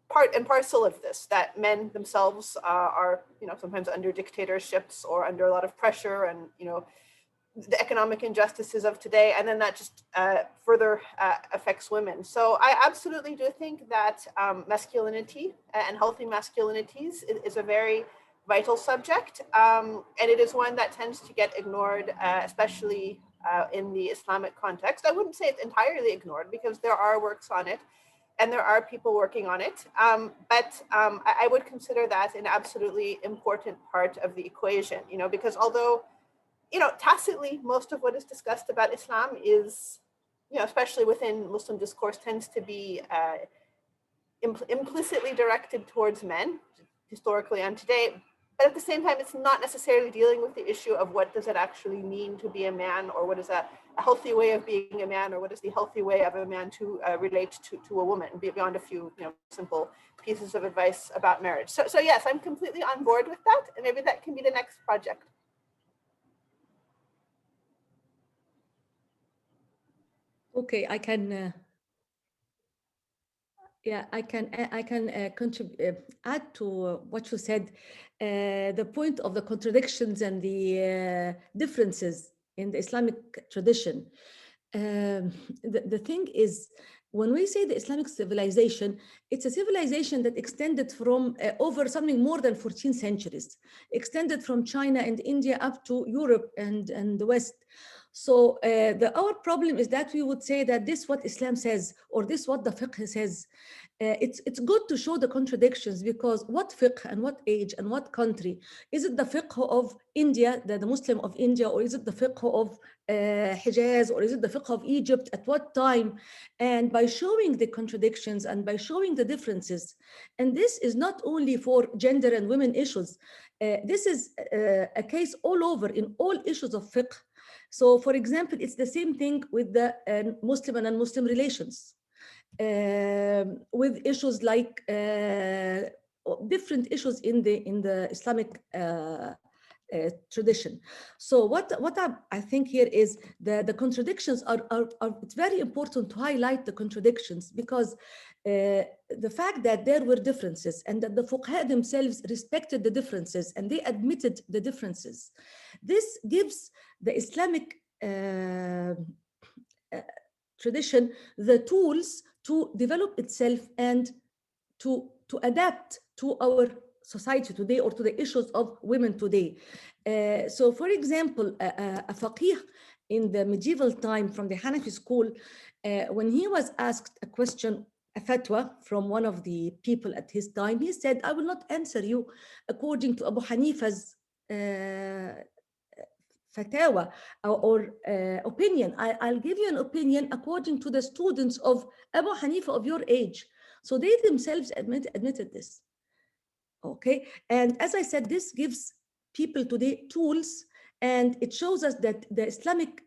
part and parcel of this, that men themselves are, sometimes under dictatorships or under a lot of pressure and, the economic injustices of today, and then that just further affects women. So I absolutely do think that masculinity and healthy masculinities is a very vital subject, and it is one that tends to get ignored, especially in the Islamic context. I wouldn't say it's entirely ignored because there are works on it and there are people working on it, but I would consider that an absolutely important part of the equation, because although tacitly, most of what is discussed about Islam is, especially within Muslim discourse, tends to be implicitly directed towards men, historically and today. But at the same time, it's not necessarily dealing with the issue of what does it actually mean to be a man, or what is a healthy way of being a man, or what is the healthy way of a man to relate to a woman, beyond a few simple pieces of advice about marriage. So yes, I'm completely on board with that, and maybe that can be the next project. Okay, I can. Yeah, I can add to what you said. The point of the contradictions and the differences in the Islamic tradition. The thing is, when we say the Islamic civilization, it's a civilization that extended from over something more than 14 centuries, extended from China and India up to Europe and the West. So our problem is that we would say that this what Islam says, or this what the fiqh says. It's good to show the contradictions, because what fiqh and what age and what country? Is it the fiqh of India, the Muslim of India, or is it the fiqh of Hijaz, or is it the fiqh of Egypt? At what time? And by showing the contradictions and by showing the differences, and this is not only for gender and women issues, this is a case all over in all issues of fiqh. So for example, it's the same thing with the Muslim and non-Muslim relations. With issues like different issues in the Islamic tradition. So what I think here is the contradictions are it's very important to highlight the contradictions, because the fact that there were differences and that the fuqaha themselves respected the differences and they admitted the differences, this gives the Islamic tradition the tools to develop itself and to adapt to our society today, or to the issues of women today. So for example, a faqih in the medieval time from the Hanafi school, when he was asked a question, a fatwa from one of the people at his time, he said, I will not answer you according to Abu Hanifa's fatwa or opinion. I'll give you an opinion according to the students of Abu Hanifa of your age. So they themselves admitted this. Okay, and as I said, this gives people today tools, and it shows us that the Islamic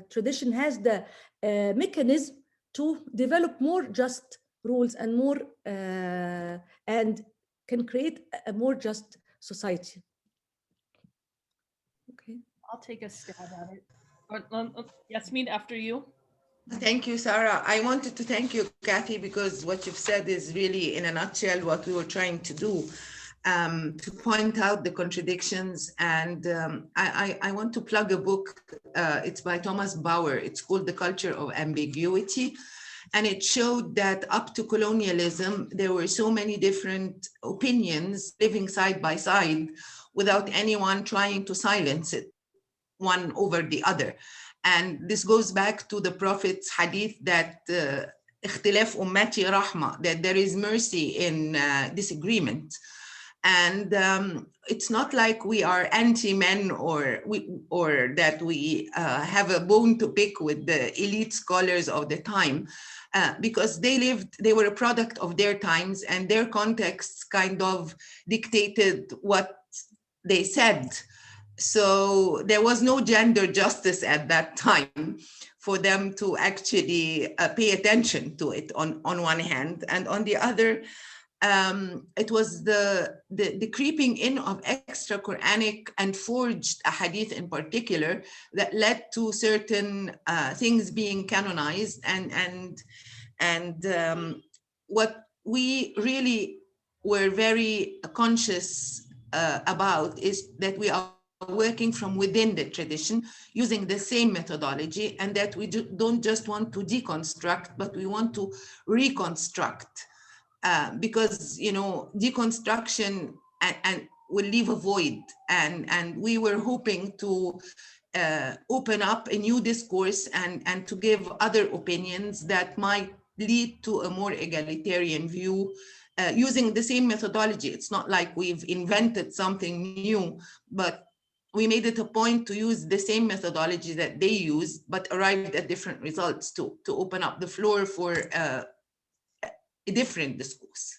tradition has the mechanism to develop more just rules and more and can create a more just society. Okay. I'll take a stab at it. Yasmin, after you. Thank you, Sarah. I wanted to thank you, Kathy, because what you've said is really, in a nutshell, what we were trying to do, to point out the contradictions. And I want to plug a book. It's by Thomas Bauer. It's called The Culture of Ambiguity. And it showed that up to colonialism, there were so many different opinions living side by side without anyone trying to silence it one over the other. And this goes back to the Prophet's hadith that اختلاف أمتي رحمة, that there is mercy in disagreement. And it's not like we are anti-men or that we have a bone to pick with the elite scholars of the time, because they were a product of their times, and their contexts kind of dictated what they said. So there was no gender justice at that time for them to actually pay attention to it on one hand. And on the other, it was the creeping in of extra Quranic and forged ahadith in particular that led to certain things being canonized. And what we really were very conscious about is that we are working from within the tradition using the same methodology, and that we don't just want to deconstruct, but we want to reconstruct, because deconstruction and will leave a void, and we were hoping to open up a new discourse and to give other opinions that might lead to a more egalitarian view, using the same methodology. It's not like we've invented something new, but we made it a point to use the same methodology that they used, but arrived at different results to open up the floor for a different discourse.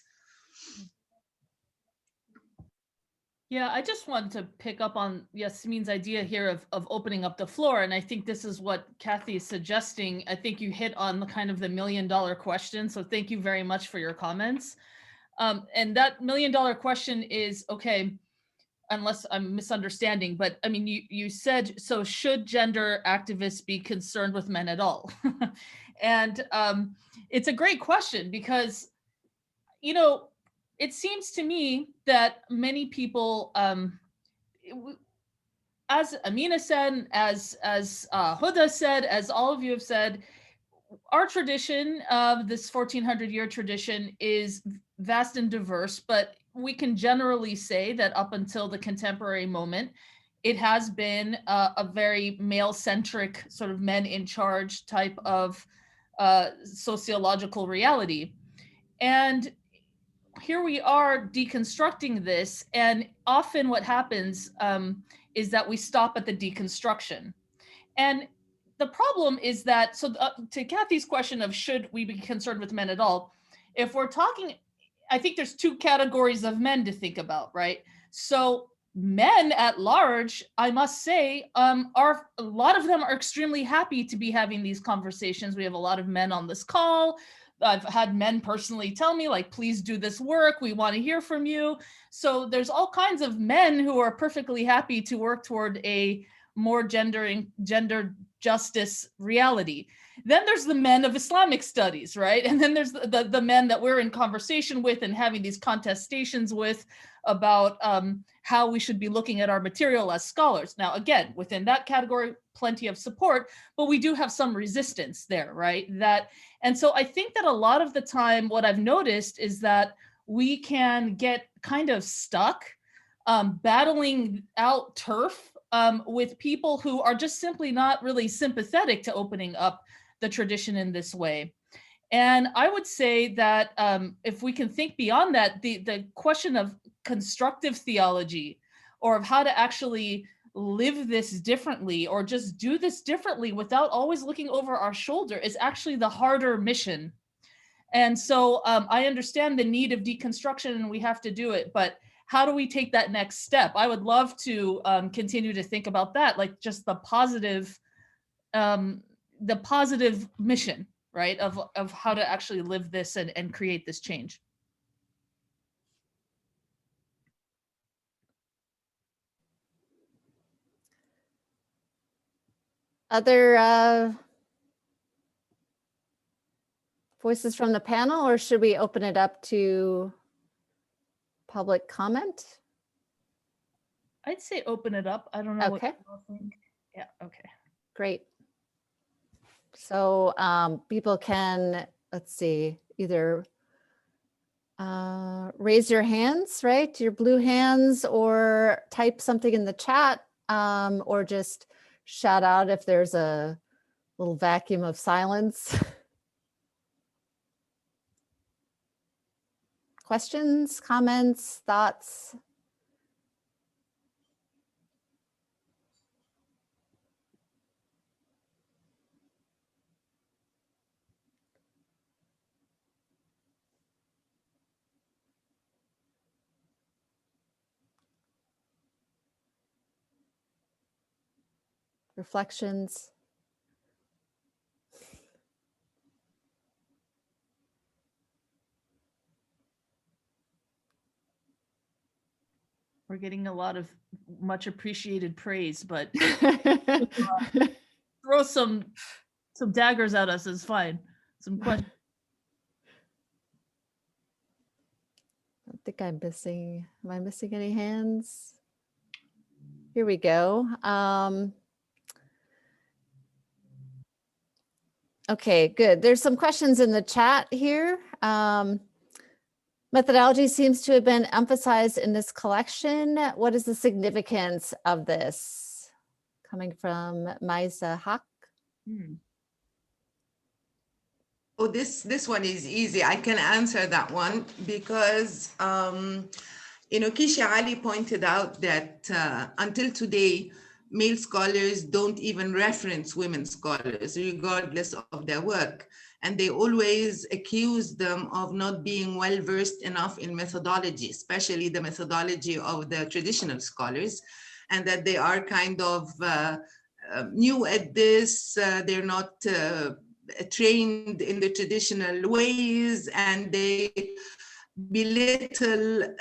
Yeah, I just wanted to pick up on Yasmin's idea here of opening up the floor. And I think this is what Kathy is suggesting. I think you hit on the kind of the $1 million question. So thank you very much for your comments. And that $1 million question is, okay, unless I'm misunderstanding, but I mean, you said, so should gender activists be concerned with men at all? And it's a great question, because, it seems to me that many people, as Amina said, as Hoda said, as all of you have said, our tradition of this 1400-year tradition is vast and diverse, but we can generally say that up until the contemporary moment, it has been a very male-centric, sort of men in charge type of sociological reality. And here we are deconstructing this, and often what happens is that we stop at the deconstruction. And the problem is that, so to Kathy's question of should we be concerned with men at all, if we're talking, I think there's two categories of men to think about, right? So men at large, I must say, are a lot of them are extremely happy to be having these conversations. We have a lot of men on this call. I've had men personally tell me, like, please do this work. We want to hear from you. So there's all kinds of men who are perfectly happy to work toward a more gender justice reality. Then there's the men of Islamic studies, right? And then there's the men that we're in conversation with and having these contestations with about how we should be looking at our material as scholars. Now, again, within that category, plenty of support, but we do have some resistance there, right? And so I think that a lot of the time, what I've noticed is that we can get kind of stuck battling out turf with people who are just simply not really sympathetic to opening up the tradition in this way. And I would say that if we can think beyond that, the question of constructive theology, or of how to actually live this differently, or just do this differently without always looking over our shoulder, is actually the harder mission. And so I understand the need of deconstruction, and we have to do it, but how do we take that next step? I would love to continue to think about that, like just the positive mission, right, of how to actually live this and create this change. Other voices from the panel, or should we open it up to public comment? I'd say open it up. I don't know. Okay. What you all think. Yeah, okay. Great. So people can, let's see, either raise your hands, right? Your blue hands, or type something in the chat, or just shout out if there's a little vacuum of silence. Questions, comments, thoughts? Reflections? We're getting a lot of much appreciated praise, but throw some daggers at us is fine. Some questions. I don't think I'm missing. Am I missing any hands? Here we go. Okay, good. There's some questions in the chat here. Methodology seems to have been emphasized in this collection. What is the significance of this? Coming from Maisa Haq. Oh, this one is easy. I can answer that one because, Kisha Ali pointed out that until today, male scholars don't even reference women scholars, regardless of their work. And they always accuse them of not being well-versed enough in methodology, especially the methodology of the traditional scholars, and that they are kind of new at this, they're not trained in the traditional ways, and they belittle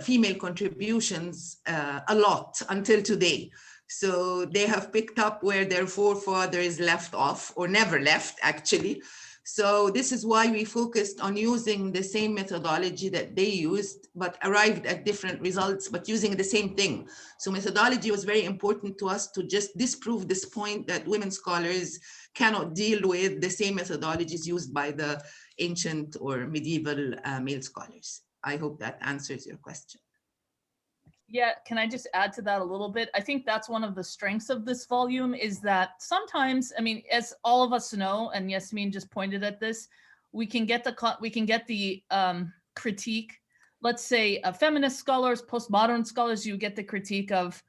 female contributions a lot until today. So they have picked up where their forefathers left off, or never left, actually. So this is why we focused on using the same methodology that they used, but arrived at different results, but using the same thing. So methodology was very important to us to just disprove this point that women scholars cannot deal with the same methodologies used by the ancient or medieval male scholars. I hope that answers your question. Yeah, can I just add to that a little bit? I think that's one of the strengths of this volume is that sometimes, I mean, as all of us know, and Yasmin just pointed at this, we can get the critique. Let's say feminist scholars, postmodern scholars, you get the critique of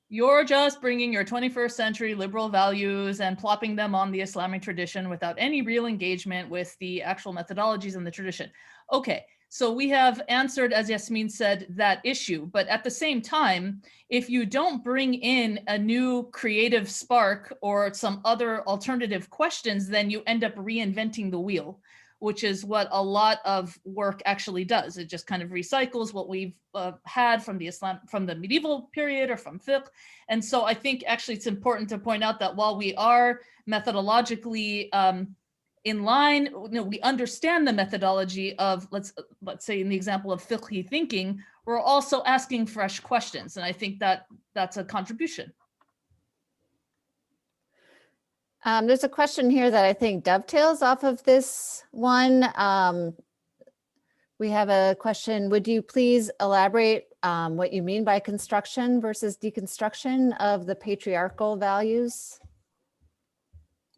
you're just bringing your 21st century liberal values and plopping them on the Islamic tradition without any real engagement with the actual methodologies and the tradition. Okay. So we have answered, as Yasmin said, that issue. But at the same time, if you don't bring in a new creative spark or some other alternative questions, then you end up reinventing the wheel, which is what a lot of work actually does. It just kind of recycles what we've had from the medieval period or from fiqh. And so I think actually it's important to point out that while we are methodologically in line, we understand the methodology of, let's say in the example of fiqhi thinking, we're also asking fresh questions. And I think that that's a contribution. There's a question here that I think dovetails off of this one. We have a question, would you please elaborate what you mean by construction versus deconstruction of the patriarchal values?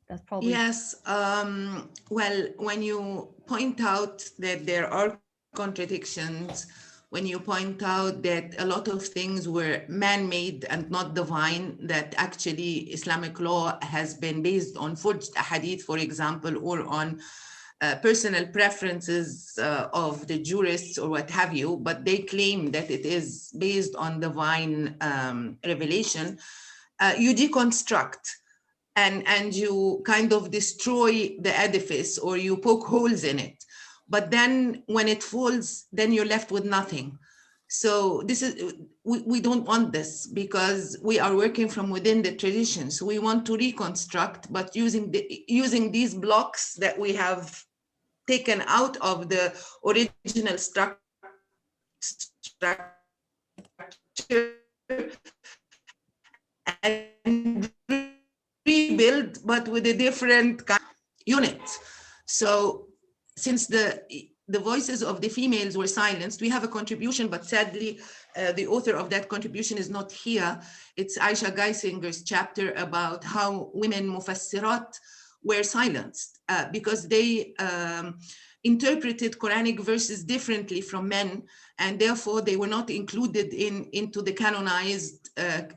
That's probably. Yes, well, when you point out that there are contradictions, when you point out that a lot of things were man-made and not divine, that actually Islamic law has been based on forged ahadith, for example, or on personal preferences of the jurists or what have you, but they claim that it is based on divine revelation, you deconstruct. And you kind of destroy the edifice or you poke holes in it. But then when it falls, then you're left with nothing. So this is, we don't want this because we are working from within the tradition. So we want to reconstruct, but using these blocks that we have taken out of the original structure and rebuild, but with a different kind of unit. So since the voices of the females were silenced, we have a contribution, but sadly, the author of that contribution is not here. It's Aisha Geisinger's chapter about how women mufassirat were silenced because they interpreted Quranic verses differently from men, and therefore they were not included into the canonized,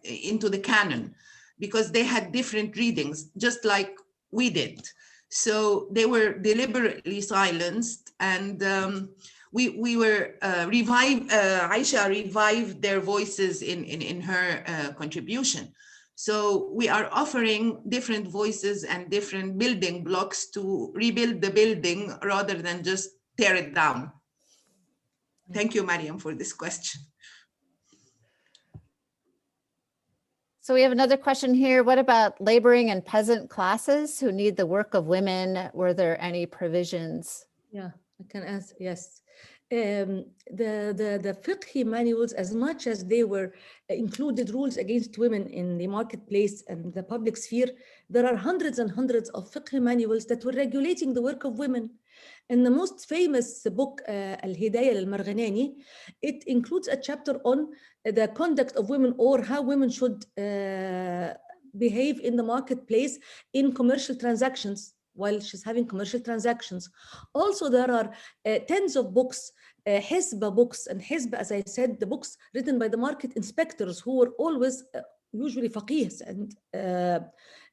into the canon, because they had different readings, just like we did. So they were deliberately silenced, and we were Aisha revived their voices in her contribution. So we are offering different voices and different building blocks to rebuild the building rather than just tear it down. Thank you, Mariam, for this question. So we have another question here. What about laboring and peasant classes who need the work of women? Were there any provisions? Yeah, I can answer, yes. The fiqh manuals, as much as they were included rules against women in the marketplace and the public sphere, there are hundreds and hundreds of fiqh manuals that were regulating the work of women. And the most famous book, Al-Hidayah al-Marghanani, it includes a chapter on the conduct of women or how women should behave in the marketplace in commercial transactions while she's having commercial transactions. Also, there are tens of books, Hizbah books, and Hizbah, as I said, the books written by the market inspectors who were always usually faqihs and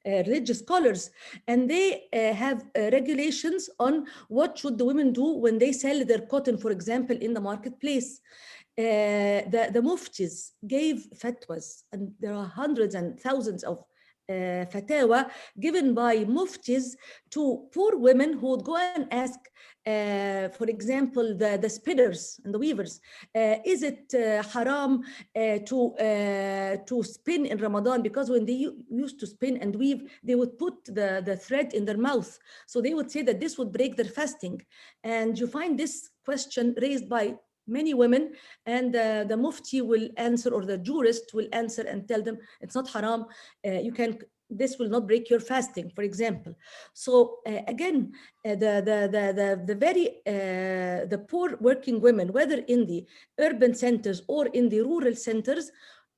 religious scholars, and they have regulations on what should the women do when they sell their cotton, for example, in the marketplace. The muftis gave fatwas, and there are hundreds and thousands of fatwa given by muftis to poor women who would go and ask, for example, the spinners and the weavers, is it haram to spin in Ramadan? Because when they used to spin and weave, they would put the thread in their mouth. So they would say that this would break their fasting. And you find this question raised by many women, and the mufti will answer, or the jurist will answer and tell them it's not haram. You can this will not break your fasting, for example. So again, the poor working women, whether in the urban centers or in the rural centers,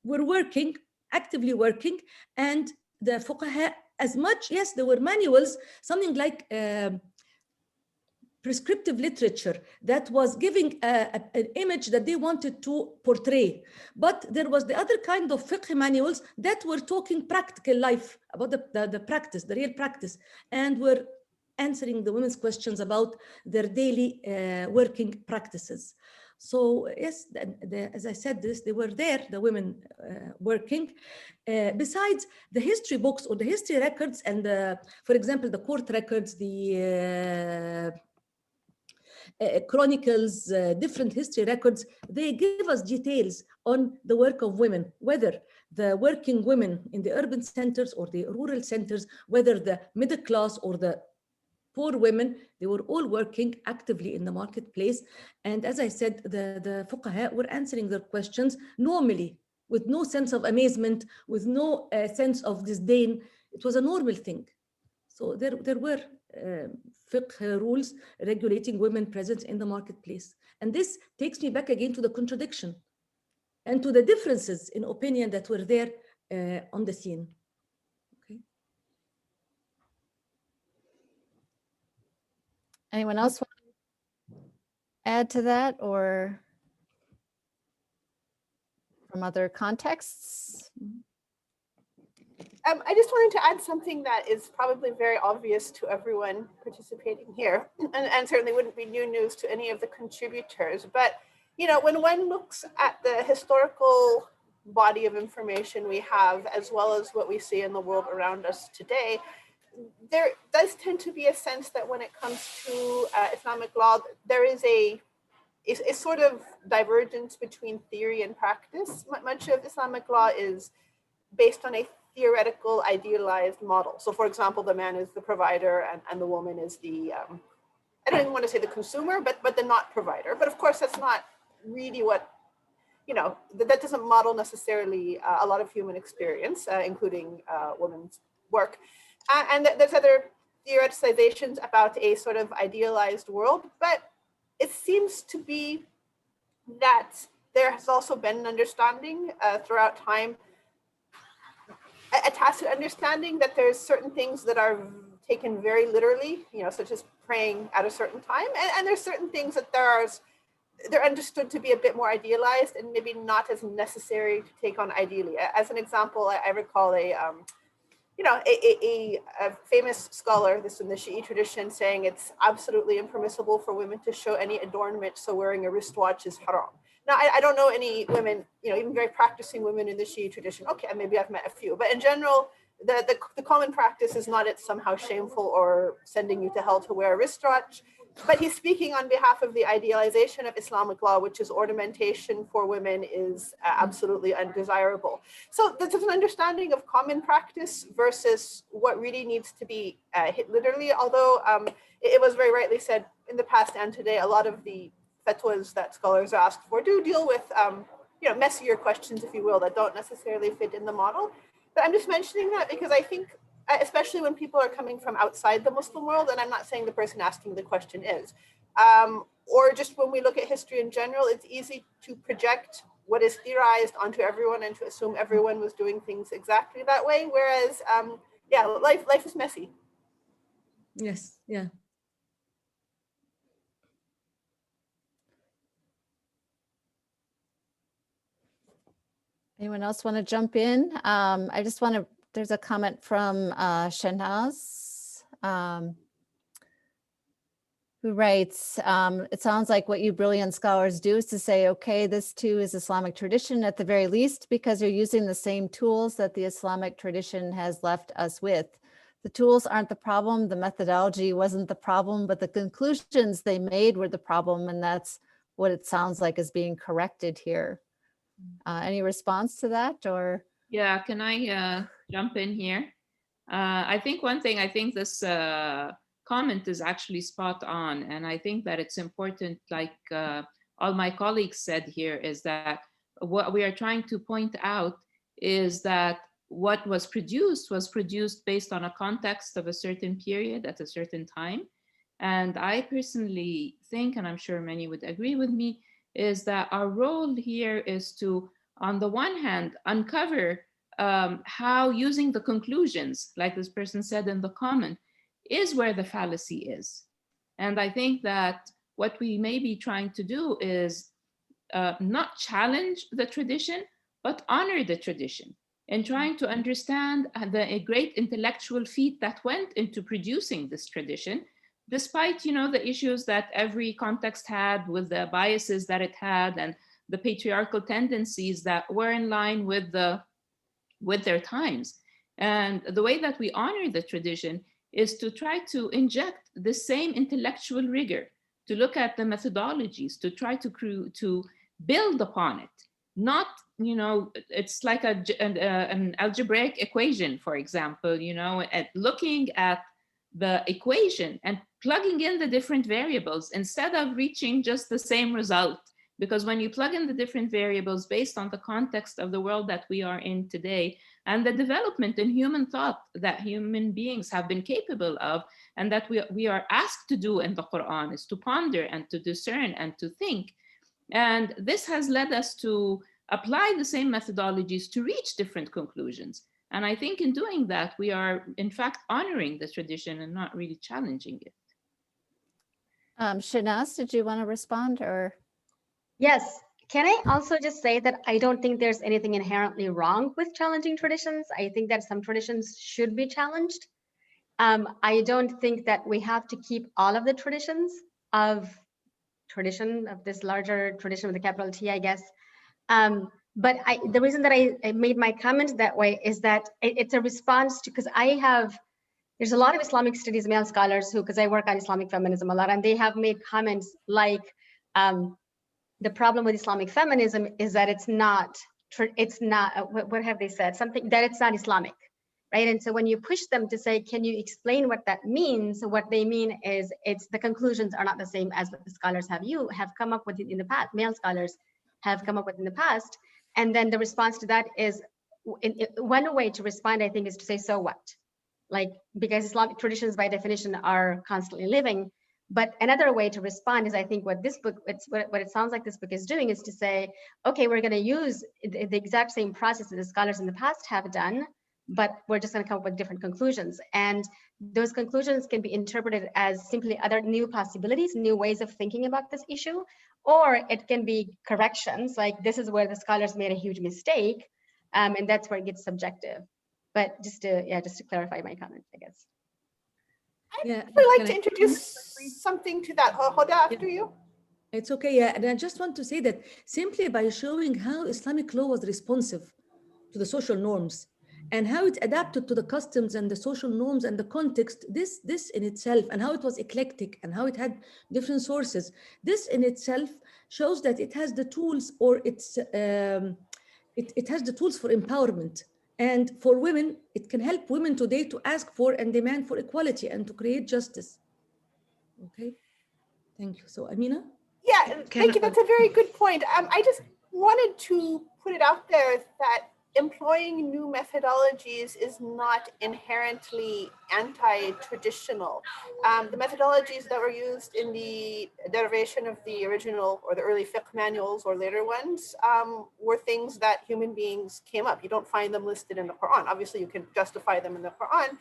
were working, actively working, and the fuqaha, as much, yes, there were manuals, something like prescriptive literature that was giving an image that they wanted to portray. But there was the other kind of fiqh manuals that were talking practical life, about the practice, the real practice, and were answering the women's questions about their daily working practices. So yes, as I said this, they were there, the women working. Besides the history books or the history records and for example, the court records, the chronicles, different history records, they give us details on the work of women, whether the working women in the urban centers or the rural centers, whether the middle class or the poor women, they were all working actively in the marketplace. And as I said, the fuqaha were answering their questions normally, with no sense of amazement, with no sense of disdain. It was a normal thing. So there were fiqh rules regulating women presence in the marketplace. And this takes me back again to the contradiction and to the differences in opinion that were there on the scene. Okay. Anyone else want to add to that, or from other contexts? I just wanted to add something that is probably very obvious to everyone participating here, and certainly wouldn't be new news to any of the contributors. But you know, when one looks at the historical body of information we have, as well as what we see in the world around us today, there does tend to be a sense that when it comes to Islamic law, there is a sort of divergence between theory and practice. Much of Islamic law is based on a theoretical, idealized model. So for example, the man is the provider and the woman is the, I don't even want to say the consumer, but the not provider. But of course, that's not really what, you know, that doesn't model necessarily a lot of human experience, including women's work. And there's other theoretizations about a sort of idealized world, but it seems to be that there has also been an understanding throughout time, a tacit understanding that there's certain things that are taken very literally, you know, such as praying at a certain time, and there's certain things that they're understood to be a bit more idealized and maybe not as necessary to take on ideally. As an example, I recall a famous scholar, this in the Shi'i tradition, saying it's absolutely impermissible for women to show any adornment, so wearing a wristwatch is haram. Now, I don't know any women, you know, even very practicing women in the Shi'i tradition. Okay, maybe I've met a few, but in general, the common practice is not it's somehow shameful or sending you to hell to wear a wristwatch. But he's speaking on behalf of the idealization of Islamic law, which is ornamentation for women is absolutely undesirable. So there's an understanding of common practice versus what really needs to be hit literally. Although it was very rightly said in the past and today, a lot of the fatwas that scholars are asked for do deal with you know, messier questions, if you will, that don't necessarily fit in the model. But I'm just mentioning that because I think, especially when people are coming from outside the Muslim world, and I'm not saying the person asking the question is, or just when we look at history in general, it's easy to project what is theorized onto everyone and to assume everyone was doing things exactly that way. Whereas, yeah, life is messy. Yes, yeah. Anyone else want to jump in? I just want to, there's a comment from Shanaz, who writes, it sounds like what you brilliant scholars do is to say, okay, this too is Islamic tradition at the very least, because you're using the same tools that the Islamic tradition has left us with. The tools aren't the problem, the methodology wasn't the problem, but the conclusions they made were the problem, and that's what it sounds like is being corrected here. Any response to that, or? Yeah, can I jump in here? I think one thing, I think this comment is actually spot on. And I think that it's important, like all my colleagues said here, is that what we are trying to point out is that what was produced based on a context of a certain period at a certain time. And I personally think, and I'm sure many would agree with me, is that our role here is to, on the one hand, uncover how using the conclusions, like this person said in the comment, is where the fallacy is. And I think that what we may be trying to do is not challenge the tradition, but honor the tradition, and trying to understand the great intellectual feat that went into producing this tradition, despite, you know, the issues that every context had with the biases that it had and the patriarchal tendencies that were in line with their times. And the way that we honor the tradition is to try to inject the same intellectual rigor, to look at the methodologies, to try to build upon it. Not, you know, it's like an algebraic equation, for example, you know, at looking at the equation and plugging in the different variables instead of reaching just the same result. Because when you plug in the different variables based on the context of the world that we are in today and the development in human thought that human beings have been capable of, and that we are asked to do in the Quran, is to ponder and to discern and to think. And this has led us to apply the same methodologies to reach different conclusions. And I think in doing that, we are in fact honoring the tradition and not really challenging it. Shanaz, did you want to respond or? Yes. Can I also just say that I don't think there's anything inherently wrong with challenging traditions. I think that some traditions should be challenged. I don't think that we have to keep all of the traditions of this larger tradition with a capital T, I guess. But the reason that I made my comment that way is that it's a response to, because there's a lot of Islamic studies male scholars who, because I work on Islamic feminism a lot, and they have made comments like, the problem with Islamic feminism is that it's not, what have they said? Something that it's not Islamic, right? And so when you push them to say, can you explain what that means? What they mean is the conclusions are not the same as what the scholars have come up with in the past, male scholars have come up with in the past. And then the response to that is, one way to respond, I think, is to say, so what? Like, because Islamic traditions by definition are constantly living. But another way to respond is, I think, what this book, what it sounds like this book is doing is to say, okay, we're going to use the exact same process that the scholars in the past have done, but we're just going to come up with different conclusions. And those conclusions can be interpreted as simply other new possibilities, new ways of thinking about this issue, or it can be corrections, like this is where the scholars made a huge mistake, and that's where it gets subjective. But just to clarify my comment, I guess. I'd like to introduce something to that. Hoda, after you. It's okay, yeah. And I just want to say that simply by showing how Islamic law was responsive to the social norms and how it adapted to the customs and the social norms and the context, this in itself, and how it was eclectic and how it had different sources, this in itself shows that it has the tools, or it has the tools for empowerment. And for women, it can help women today to ask for and demand for equality and to create justice. Okay, thank you. So Amina? Yeah, thank you. That's a very good point. I just wanted to put it out there that employing new methodologies is not inherently anti-traditional. The methodologies that were used in the derivation of the original or the early fiqh manuals or later ones were things that human beings came up. You don't find them listed in the Quran. Obviously, you can justify them in the Quran.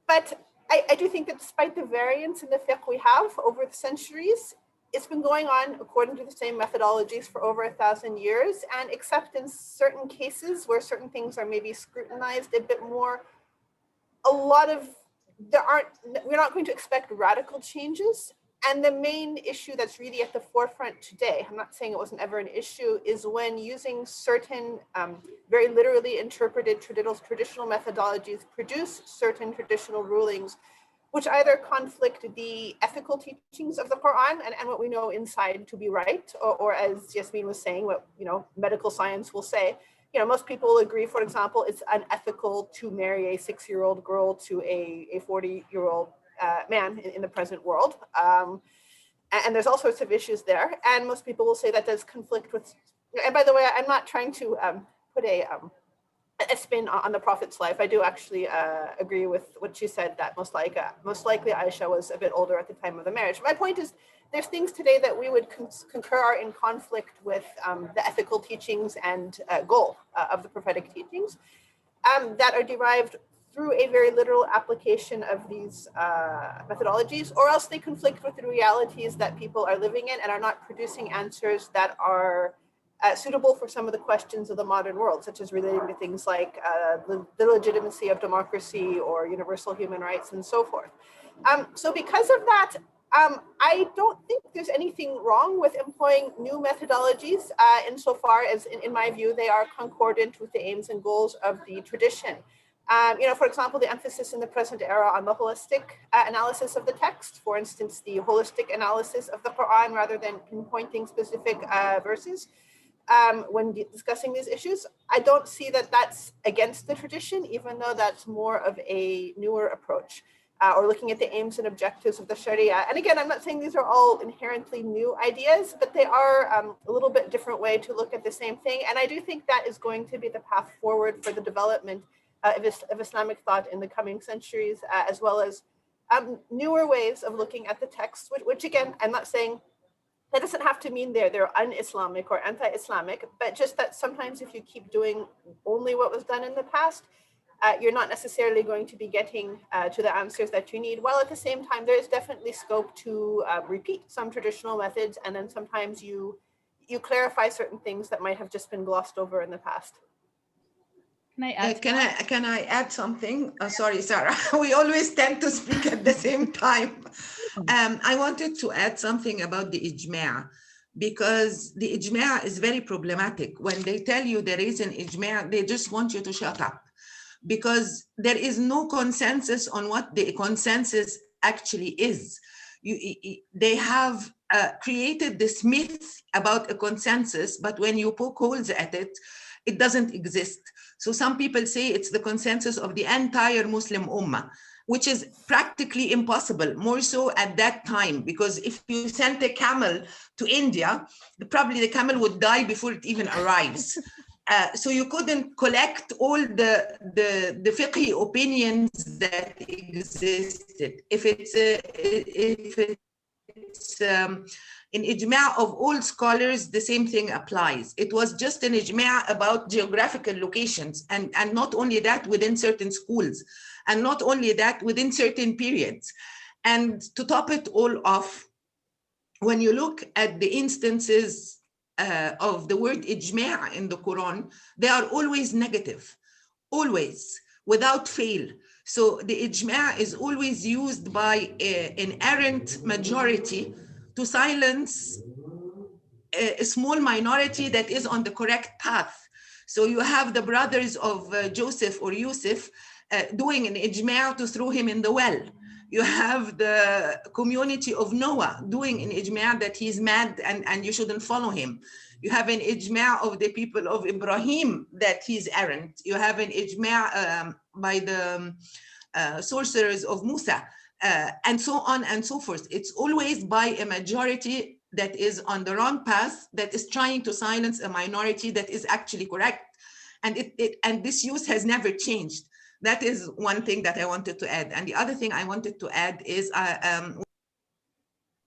But I do think that despite the variance in the fiqh we have over the centuries, it's been going on according to the same methodologies for over 1,000 years, and except in certain cases where certain things are maybe scrutinized a bit more, we're not going to expect radical changes. And the main issue that's really at the forefront today, I'm not saying it wasn't ever an issue, is when using certain very literally interpreted traditional methodologies produce certain traditional rulings, which either conflict the ethical teachings of the Quran and what we know inside to be right, or as Yasmin was saying, what medical science will say. Most people agree, for example, it's unethical to marry a 6-year-old girl to a 40-year-old man in the present world. And there's all sorts of issues there. And most people will say that does conflict with, and by the way, I'm not trying to put a a spin on the Prophet's life. I do actually agree with what she said, that most likely Aisha was a bit older at the time of the marriage. My point is, there's things today that we would concur are in conflict with the ethical teachings and goal of the prophetic teachings that are derived through a very literal application of these methodologies, or else they conflict with the realities that people are living in and are not producing answers that are suitable for some of the questions of the modern world, such as relating to things like the legitimacy of democracy or universal human rights and so forth. So because of that, I don't think there's anything wrong with employing new methodologies insofar as, in my view, they are concordant with the aims and goals of the tradition. For example, the emphasis in the present era on the holistic analysis of the text, for instance, the holistic analysis of the Quran rather than pinpointing specific verses when discussing these issues. I don't see that that's against the tradition, even though that's more of a newer approach. Or looking at the aims and objectives of the Sharia. And again, I'm not saying these are all inherently new ideas, but they are a little bit different way to look at the same thing. And I do think that is going to be the path forward for the development of Islamic thought in the coming centuries, as well as newer ways of looking at the text, which again, I'm not saying that doesn't have to mean they're un-Islamic or anti-Islamic, but just that sometimes if you keep doing only what was done in the past, you're not necessarily going to be getting to the answers that you need, while at the same time, there is definitely scope to repeat some traditional methods, and then sometimes you clarify certain things that might have just been glossed over in the past. Can I add? Can I add something? Sorry, Sarah. We always tend to speak at the same time. I wanted to add something about the ijma', because the ijma' is very problematic. When they tell you there is an ijma', they just want you to shut up, because there is no consensus on what the consensus actually is. They have created this myth about a consensus, but when you poke holes at it, it doesn't exist. So some people say it's the consensus of the entire Muslim Ummah, which is practically impossible, more so at that time, because if you sent a camel to India, probably the camel would die before it even arrives. So you couldn't collect all the fiqh opinions that existed. If it's an ijma' of all scholars, the same thing applies. It was just an ijma' about geographical locations, and not only that, within certain schools, and not only that, within certain periods. And to top it all off, when you look at the instances of the word ijma' in the Quran, they are always negative, always, without fail. So the ijma' is always used by an errant majority to silence a small minority that is on the correct path. So you have the brothers of Joseph or Yusuf doing an ijma' to throw him in the well. You have the community of Noah doing an ijma' that he's mad and you shouldn't follow him. You have an ijma' of the people of Ibrahim that he's errant. You have an ijma' by the sorcerers of Musa, and so on and so forth. It's always by a majority that is on the wrong path, that is trying to silence a minority that is actually correct. And and this use has never changed. That is one thing that I wanted to add. And the other thing I wanted to add is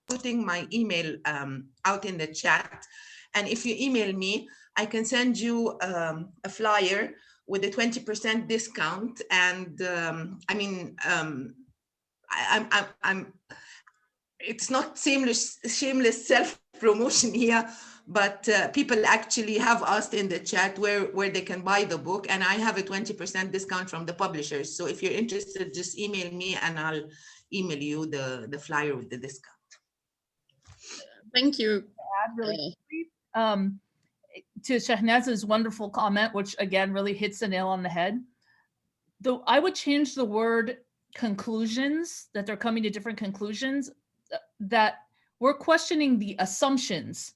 putting my email out in the chat. And if you email me, I can send you a flyer with a 20% discount. And it's not shameless self-promotion here, but people actually have asked in the chat where they can buy the book, and I have a 20% discount from the publishers. So if you're interested, just email me and I'll email you the flyer with the discount. Thank you. Really quickly, to Shahnaz's wonderful comment, which again really hits the nail on the head. Though I would change the word conclusions, that they're coming to different conclusions, that we're questioning the assumptions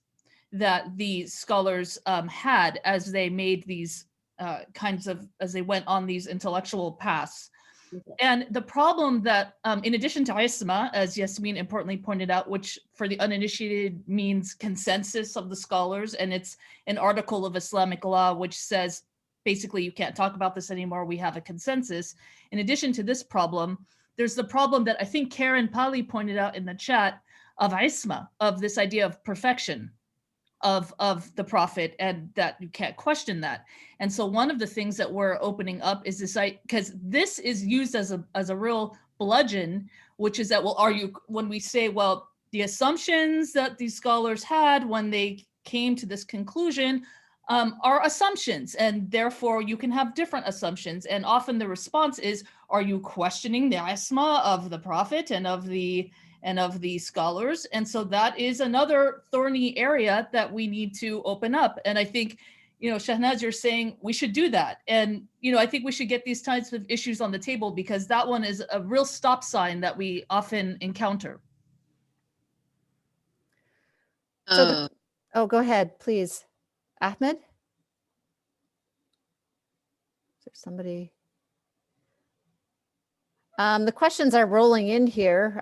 that the scholars had as they made these as they went on these intellectual paths. And the problem that, in addition to Isma, as Yasmin importantly pointed out, which for the uninitiated means consensus of the scholars, and it's an article of Islamic law which says basically you can't talk about this anymore, we have a consensus. In addition to this problem, there's the problem that I think Karen Pali pointed out in the chat of isma, of this idea of perfection of the prophet, and that you can't question that. And so one of the things that we're opening up is this, because this is used as a real bludgeon, which is that, well, when we say, well, the assumptions that these scholars had when they came to this conclusion are assumptions, and therefore you can have different assumptions. And often the response is, are you questioning the isma of the prophet and of the scholars? And so that is another thorny area that we need to open up. And I think, Shahnaz, you're saying we should do that. And, I think we should get these types of issues on the table, because that one is a real stop sign that we often encounter. So go ahead, please. Ahmed? Is there somebody? The questions are rolling in here.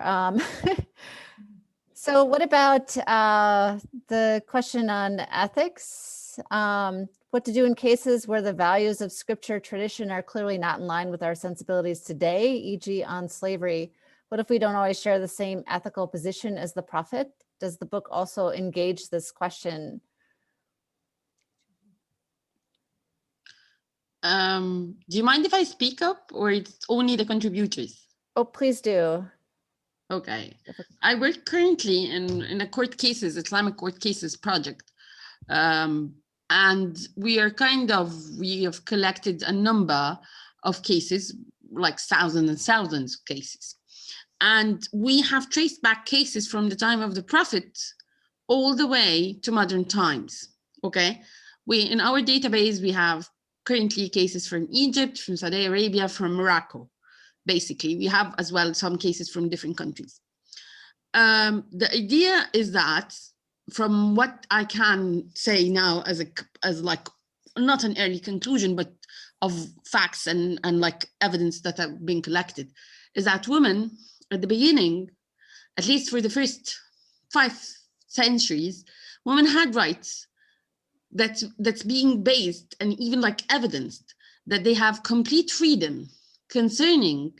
So what about the question on ethics? What to do in cases where the values of scripture tradition are clearly not in line with our sensibilities today, e.g. on slavery? What if we don't always share the same ethical position as the prophet? Does the book also engage this question? Do you mind if I speak up, or it's only the contributors? Oh, please do. Okay. I work currently in a court cases, Islamic court cases project. And we have collected a number of cases, like thousands and thousands of cases. And we have traced back cases from the time of the Prophet all the way to modern times, okay? In our database, we have currently cases from Egypt, from Saudi Arabia, from Morocco. Basically, we have as well some cases from different countries. The idea is that, from what I can say now as like not an early conclusion, but of facts and like evidence that have been collected, is that women at the beginning, at least for the first 5 centuries, women had rights that's being based and even like evidenced that they have complete freedom concerning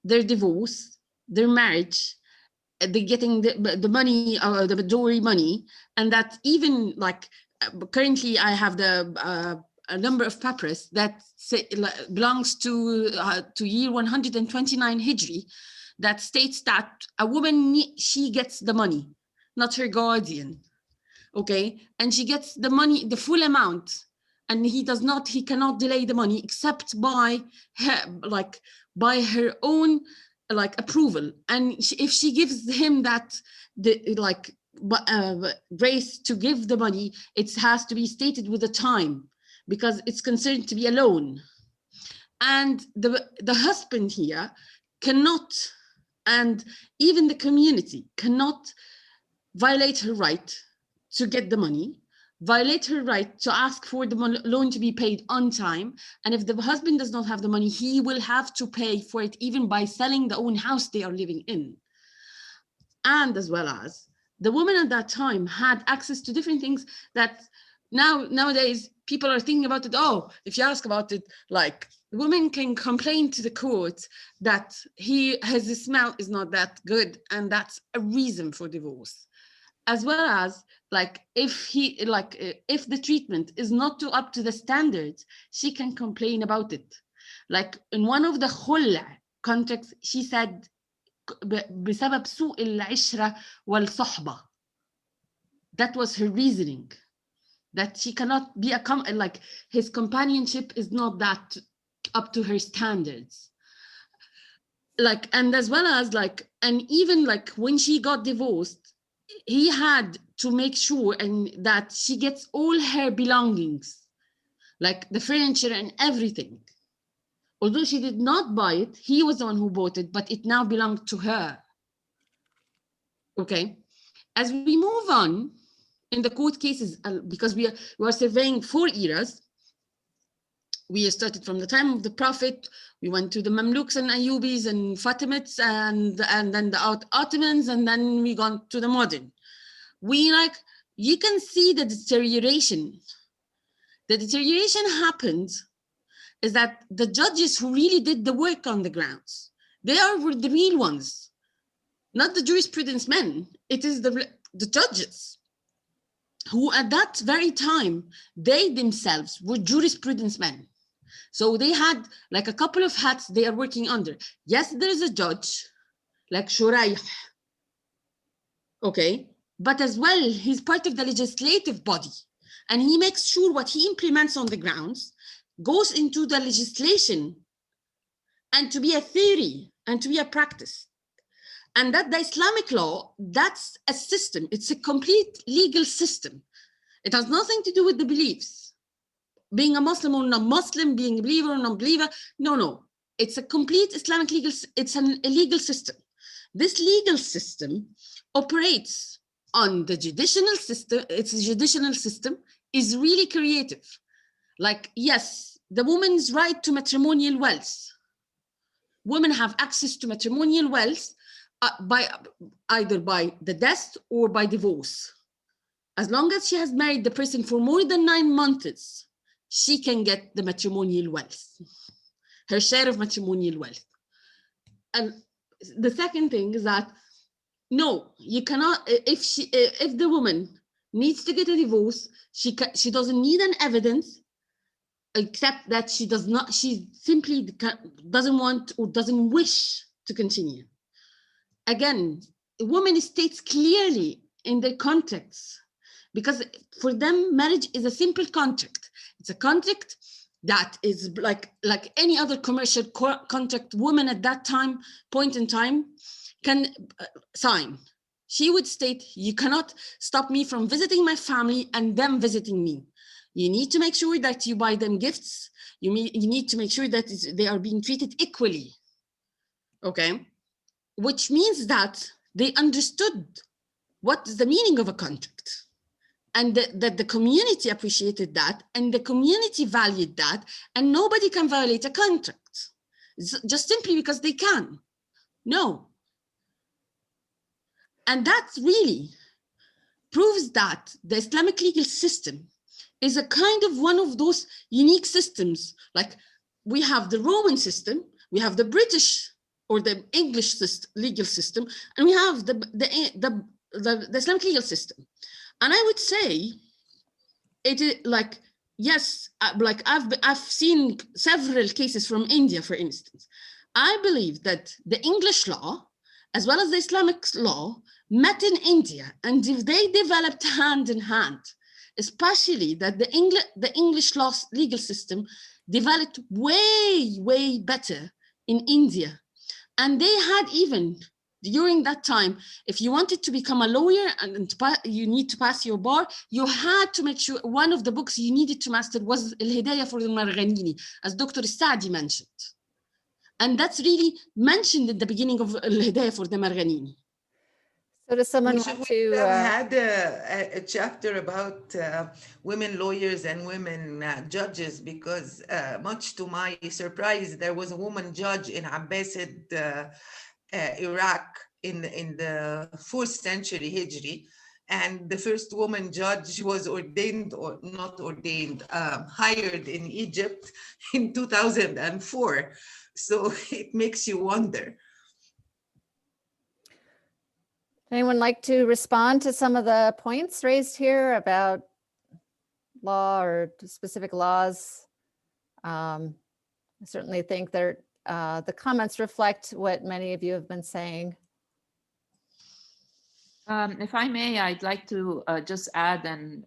their divorce, their marriage, they're getting the money, the dowry money, and that even like currently I have a number of papyrus that belongs to year 129 Hijri that states that a woman, she gets the money, not her guardian, okay? And she gets the money, the full amount, and he cannot delay the money except by her own approval. And if she gives him grace to give the money, it has to be stated with a time, because it's considered to be a loan. And the husband here cannot, and even the community cannot violate her right to get the money, violate her right to ask for the loan to be paid on time. And if the husband does not have the money, he will have to pay for it, even by selling the own house they are living in. And as well as the woman at that time had access to different things that nowadays people are thinking about it. Oh, if you ask about it, like the woman can complain to the court that his smell is not that good, and that's a reason for divorce. As well as if the treatment is not up to the standards, she can complain about it. Like in one of the khul'a contracts, she said, بسبب سوء العشرة والصحبة. That was her reasoning, that she cannot be his companionship is not that up to her standards. And as well as and even when she got divorced, he had to make sure that she gets all her belongings, like the furniture and everything. Although she did not buy it, he was the one who bought it, but it now belonged to her. Okay. As we move on in the court cases, because we are surveying 4 eras. We started from the time of the Prophet, we went to the Mamluks and Ayyubis and Fatimids and then the Ottomans, and then we gone to the modern. You can see the deterioration The deterioration happened is that the judges who really did the work on the grounds, were the real ones, not the jurisprudence men. It is the judges who at that very time, they themselves were jurisprudence men. So they had like a couple of hats they are working under. Yes, there is a judge like Shuraih, okay, but as well, he's part of the legislative body, and he makes sure what he implements on the grounds goes into the legislation and to be a theory and to be a practice. And that the Islamic law, that's a system. It's a complete legal system. It has nothing to do with the beliefs. Being a Muslim or non-Muslim, being a believer or non-believer. No. It's a complete Islamic it's a legal system. This legal system operates on the judicial system. Its judicial system is really creative. Like, yes, the woman's right to matrimonial wealth. Women have access to matrimonial wealth either by the death or by divorce. As long as she has married the person for more than 9 months, she can get the matrimonial wealth, her share of matrimonial wealth. And the second thing is that, no, you cannot, if the woman needs to get a divorce, she doesn't need an evidence, except that she simply doesn't want or doesn't wish to continue. Again, a woman states clearly in their contracts, because for them, marriage is a simple contract. It's a contract that is like any other commercial contract woman at that point in time can sign. She would state, you cannot stop me from visiting my family and them visiting me. You need to make sure that you buy them gifts. You need to make sure that they are being treated equally, okay? Which means that they understood what is the meaning of a contract, and that the community appreciated that, and the community valued that, and nobody can violate a contract just simply because they can. No. And that really proves that the Islamic legal system is a kind of one of those unique systems. Like, we have the Roman system, we have the British or the English legal system, and we have the Islamic legal system. And I would say it is like, yes, like I've seen several cases from India, for instance. I believe that the English law, as well as the Islamic law, met in India, and if they developed hand in hand, especially that the English law legal system developed way better in India. And they had even, during that time, if you wanted to become a lawyer and you need to pass your bar, you had to make sure one of the books you needed to master was Al-Hidayah for the Marghanini, as Dr. El-Saadi mentioned. And that's really mentioned at the beginning of Al-Hidayah for the Marghanini. So does someone want to... have had a chapter about women lawyers and women judges, because much to my surprise, there was a woman judge in Abbasid Iraq in the 4th century Hijri, and the first woman judge was ordained, or not ordained, hired in Egypt in 2004. So it makes you wonder. Anyone like to respond to some of the points raised here about law or specific laws? I certainly think that the comments reflect what many of you have been saying. If I may, I'd like to just add and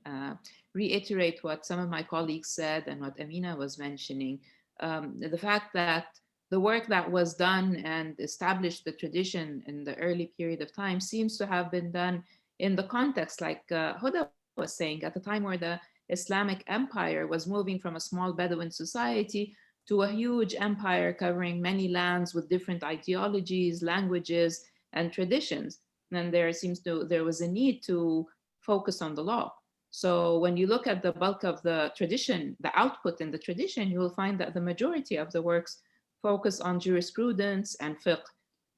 reiterate what some of my colleagues said and what Amina was mentioning. The fact that the work that was done and established the tradition in the early period of time seems to have been done in the context, like Hoda was saying, at the time where the Islamic empire was moving from a small Bedouin society to a huge empire covering many lands with different ideologies, languages, and traditions. And there was a need to focus on the law. So when you look at the bulk of the tradition, the output in the tradition, you will find that the majority of the works focus on jurisprudence and fiqh,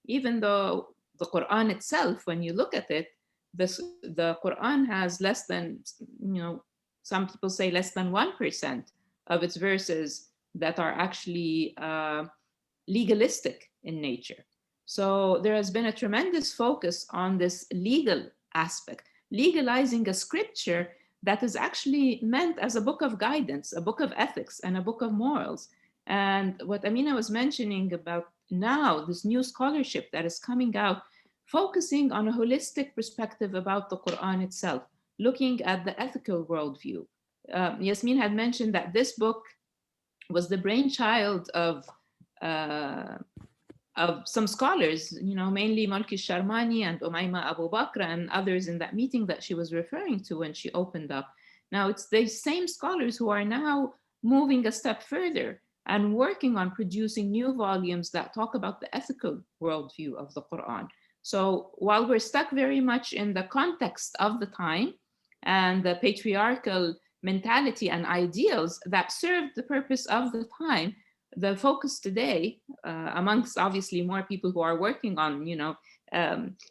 even though the Quran itself, when you look at it, the Quran has less than some people say less than 1% of its verses that are actually legalistic in nature. So there has been a tremendous focus on this legal aspect, legalizing a scripture that is actually meant as a book of guidance, a book of ethics, and a book of morals. And what Amina was mentioning about now, this new scholarship that is coming out, focusing on a holistic perspective about the Quran itself, looking at the ethical worldview. Yasmin had mentioned that this book was the brainchild of some scholars, mainly Mc-Gill-Queen and Abou Bakr and others in that meeting that she was referring to when she opened up. Now it's the same scholars who are now moving a step further and working on producing new volumes that talk about the ethical worldview of the Quran. So while we're stuck very much in the context of the time and the patriarchal mentality and ideals that served the purpose of the time, the focus today, amongst obviously more people who are working on,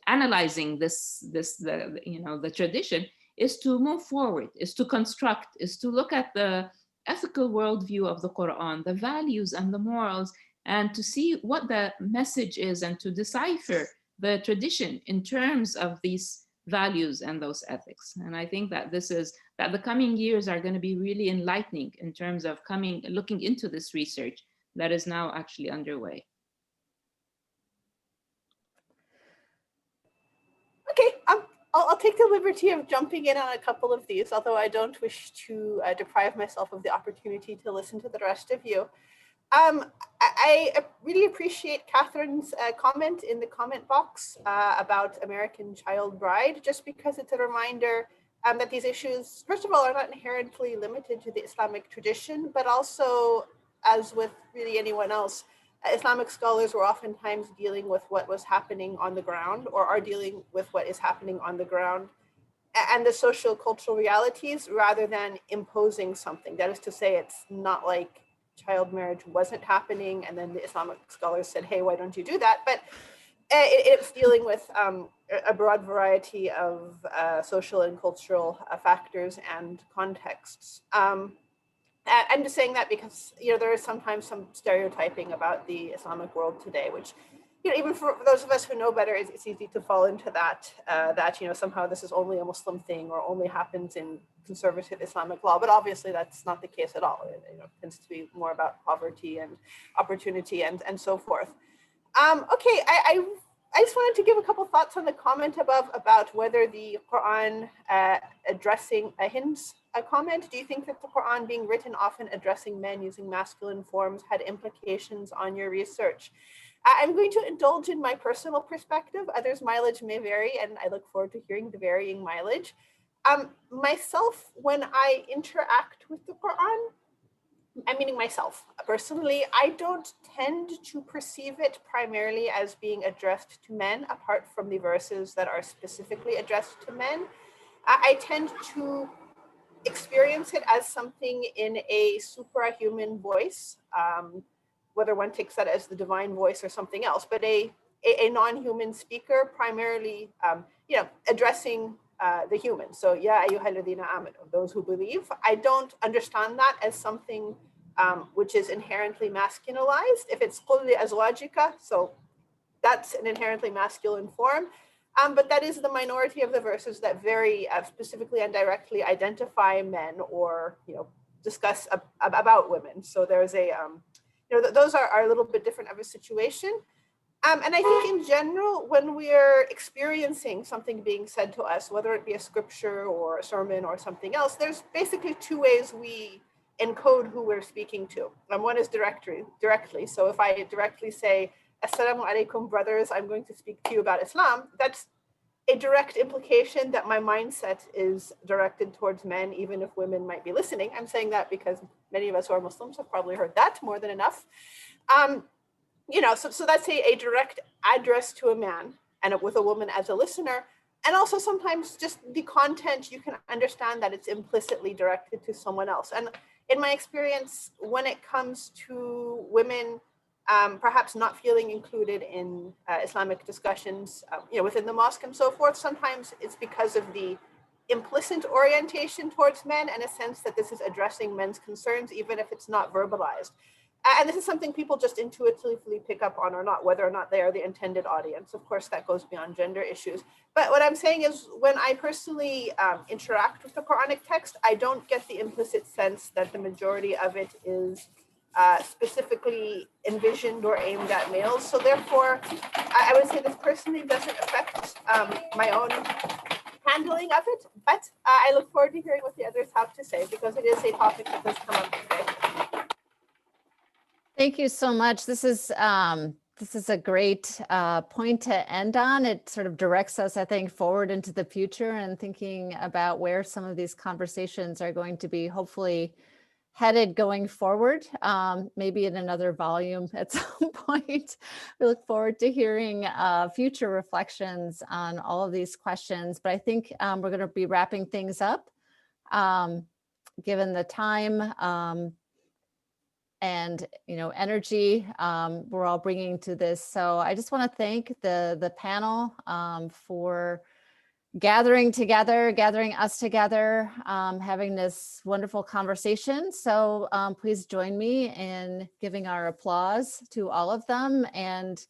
analyzing the tradition, is to move forward, is to construct, is to look at the ethical worldview of the Quran, the values and the morals, and to see what the message is and to decipher the tradition in terms of these values and those ethics. And I think that that the coming years are going to be really enlightening in terms of looking into this research that is now actually underway. Okay, I'll take the liberty of jumping in on a couple of these, although I don't wish to deprive myself of the opportunity to listen to the rest of you. I really appreciate Kathryn's comment in the comment box about American Child Bride, just because it's a reminder that these issues, first of all, are not inherently limited to the Islamic tradition, but also, as with really anyone else, Islamic scholars were oftentimes dealing with what was happening on the ground, or are dealing with what is happening on the ground and the social cultural realities, rather than imposing something. That is to say, it's not like child marriage wasn't happening and then the Islamic scholars said, hey, why don't you do that? But it's dealing with a broad variety of social and cultural factors and contexts. I'm just saying that because there is sometimes some stereotyping about the Islamic world today, which even for those of us who know better, it's easy to fall into that. That somehow this is only a Muslim thing or only happens in conservative Islamic law. But obviously that's not the case at all. It tends to be more about poverty and opportunity and so forth. Okay, I just wanted to give a couple thoughts on the comment above about whether the Quran addressing Hind's comment. Do you think that the Quran being written often addressing men using masculine forms had implications on your research? I'm going to indulge in my personal perspective. Others' mileage may vary, and I look forward to hearing the varying mileage. Myself, when I interact with the Quran, I'm meaning myself personally, I don't tend to perceive it primarily as being addressed to men, apart from the verses that are specifically addressed to men. I tend to experience it as something in a suprahuman voice, whether one takes that as the divine voice or something else, but a non-human speaker primarily, addressing the humans. So, ya ayyuhalladhina amanu, those who believe. I don't understand that as something which is inherently masculinized. If it's qul li azwajika, so that's an inherently masculine form. But that is the minority of the verses that very specifically and directly identify men or discuss about women. So there's a those are a little bit different of a situation. And I think in general, when we're experiencing something being said to us, whether it be a scripture or a sermon or something else, there's basically two ways we encode who we're speaking to. And one is directly. So if I directly say, Assalamu alaikum, brothers, I'm going to speak to you about Islam, that's a direct implication that my mindset is directed towards men, even if women might be listening. I'm saying that because many of us who are Muslims have probably heard that more than enough. So that's a direct address to a man and with a woman as a listener. And also sometimes just the content, you can understand that it's implicitly directed to someone else. And in my experience, when it comes to women perhaps not feeling included in Islamic discussions, within the mosque and so forth, sometimes it's because of the implicit orientation towards men and a sense that this is addressing men's concerns, even if it's not verbalized. And this is something people just intuitively pick up on or not, whether or not they are the intended audience. Of course, that goes beyond gender issues. But what I'm saying is when I personally interact with the Quranic text, I don't get the implicit sense that the majority of it is specifically envisioned or aimed at males. So therefore, I would say this personally doesn't affect my own handling of it, but I look forward to hearing what the others have to say because it is a topic that has come up today. Thank you so much. This is a great point to end on. It sort of directs us, I think, forward into the future and thinking about where some of these conversations are going to be hopefully headed going forward, maybe in another volume at some point. We look forward to hearing future reflections on all of these questions, but I think we're going to be wrapping things up given the time and energy we're all bringing to this. So I just want to thank the panel for gathering us together, having this wonderful conversation. So please join me in giving our applause to all of them, and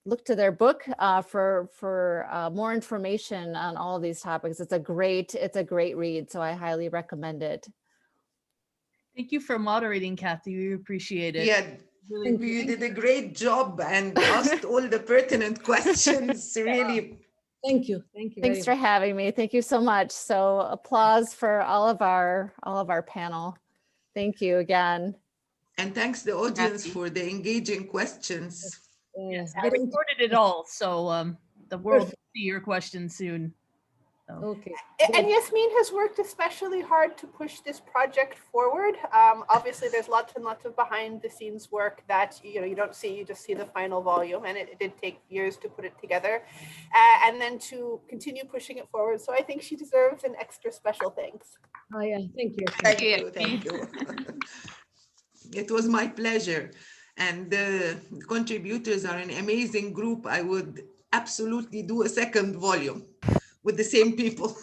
look to their book for more information on all of these topics. It's a great read, so I highly recommend it. Thank you for moderating, Kathy. We appreciate it. Yeah, Really, you did a great job and asked all the pertinent questions. Really. Thank you. Thank you. Thanks for having me. Thank you so much. So applause for all of our panel. Thank you again. And thanks the audience for the engaging questions. yes, I recorded it all, so the world will see your questions soon. So. Okay. And Yasmin has worked especially hard to push this project forward. Obviously, there's lots and lots of behind the scenes work that you don't see, you just see the final volume, and it did take years to put it together and then to continue pushing it forward. So I think she deserves an extra special thanks. Oh yeah, thank you. Thank you. Thank you. It was my pleasure. And the contributors are an amazing group. I would absolutely do a second volume with the same people.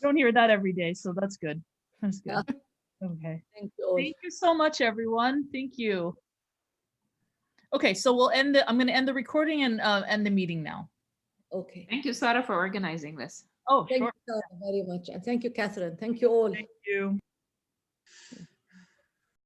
Don't hear that every day, so that's good. That's good. Yeah. Okay. Thank you all. Thank you so much, everyone. Thank you. Okay, so we'll end I'm going to end the recording and end the meeting now. Okay. Thank you, Sarah, for organizing this. Oh, Thank sure. you very much. And thank you, Kathryn. Thank you all. Thank you.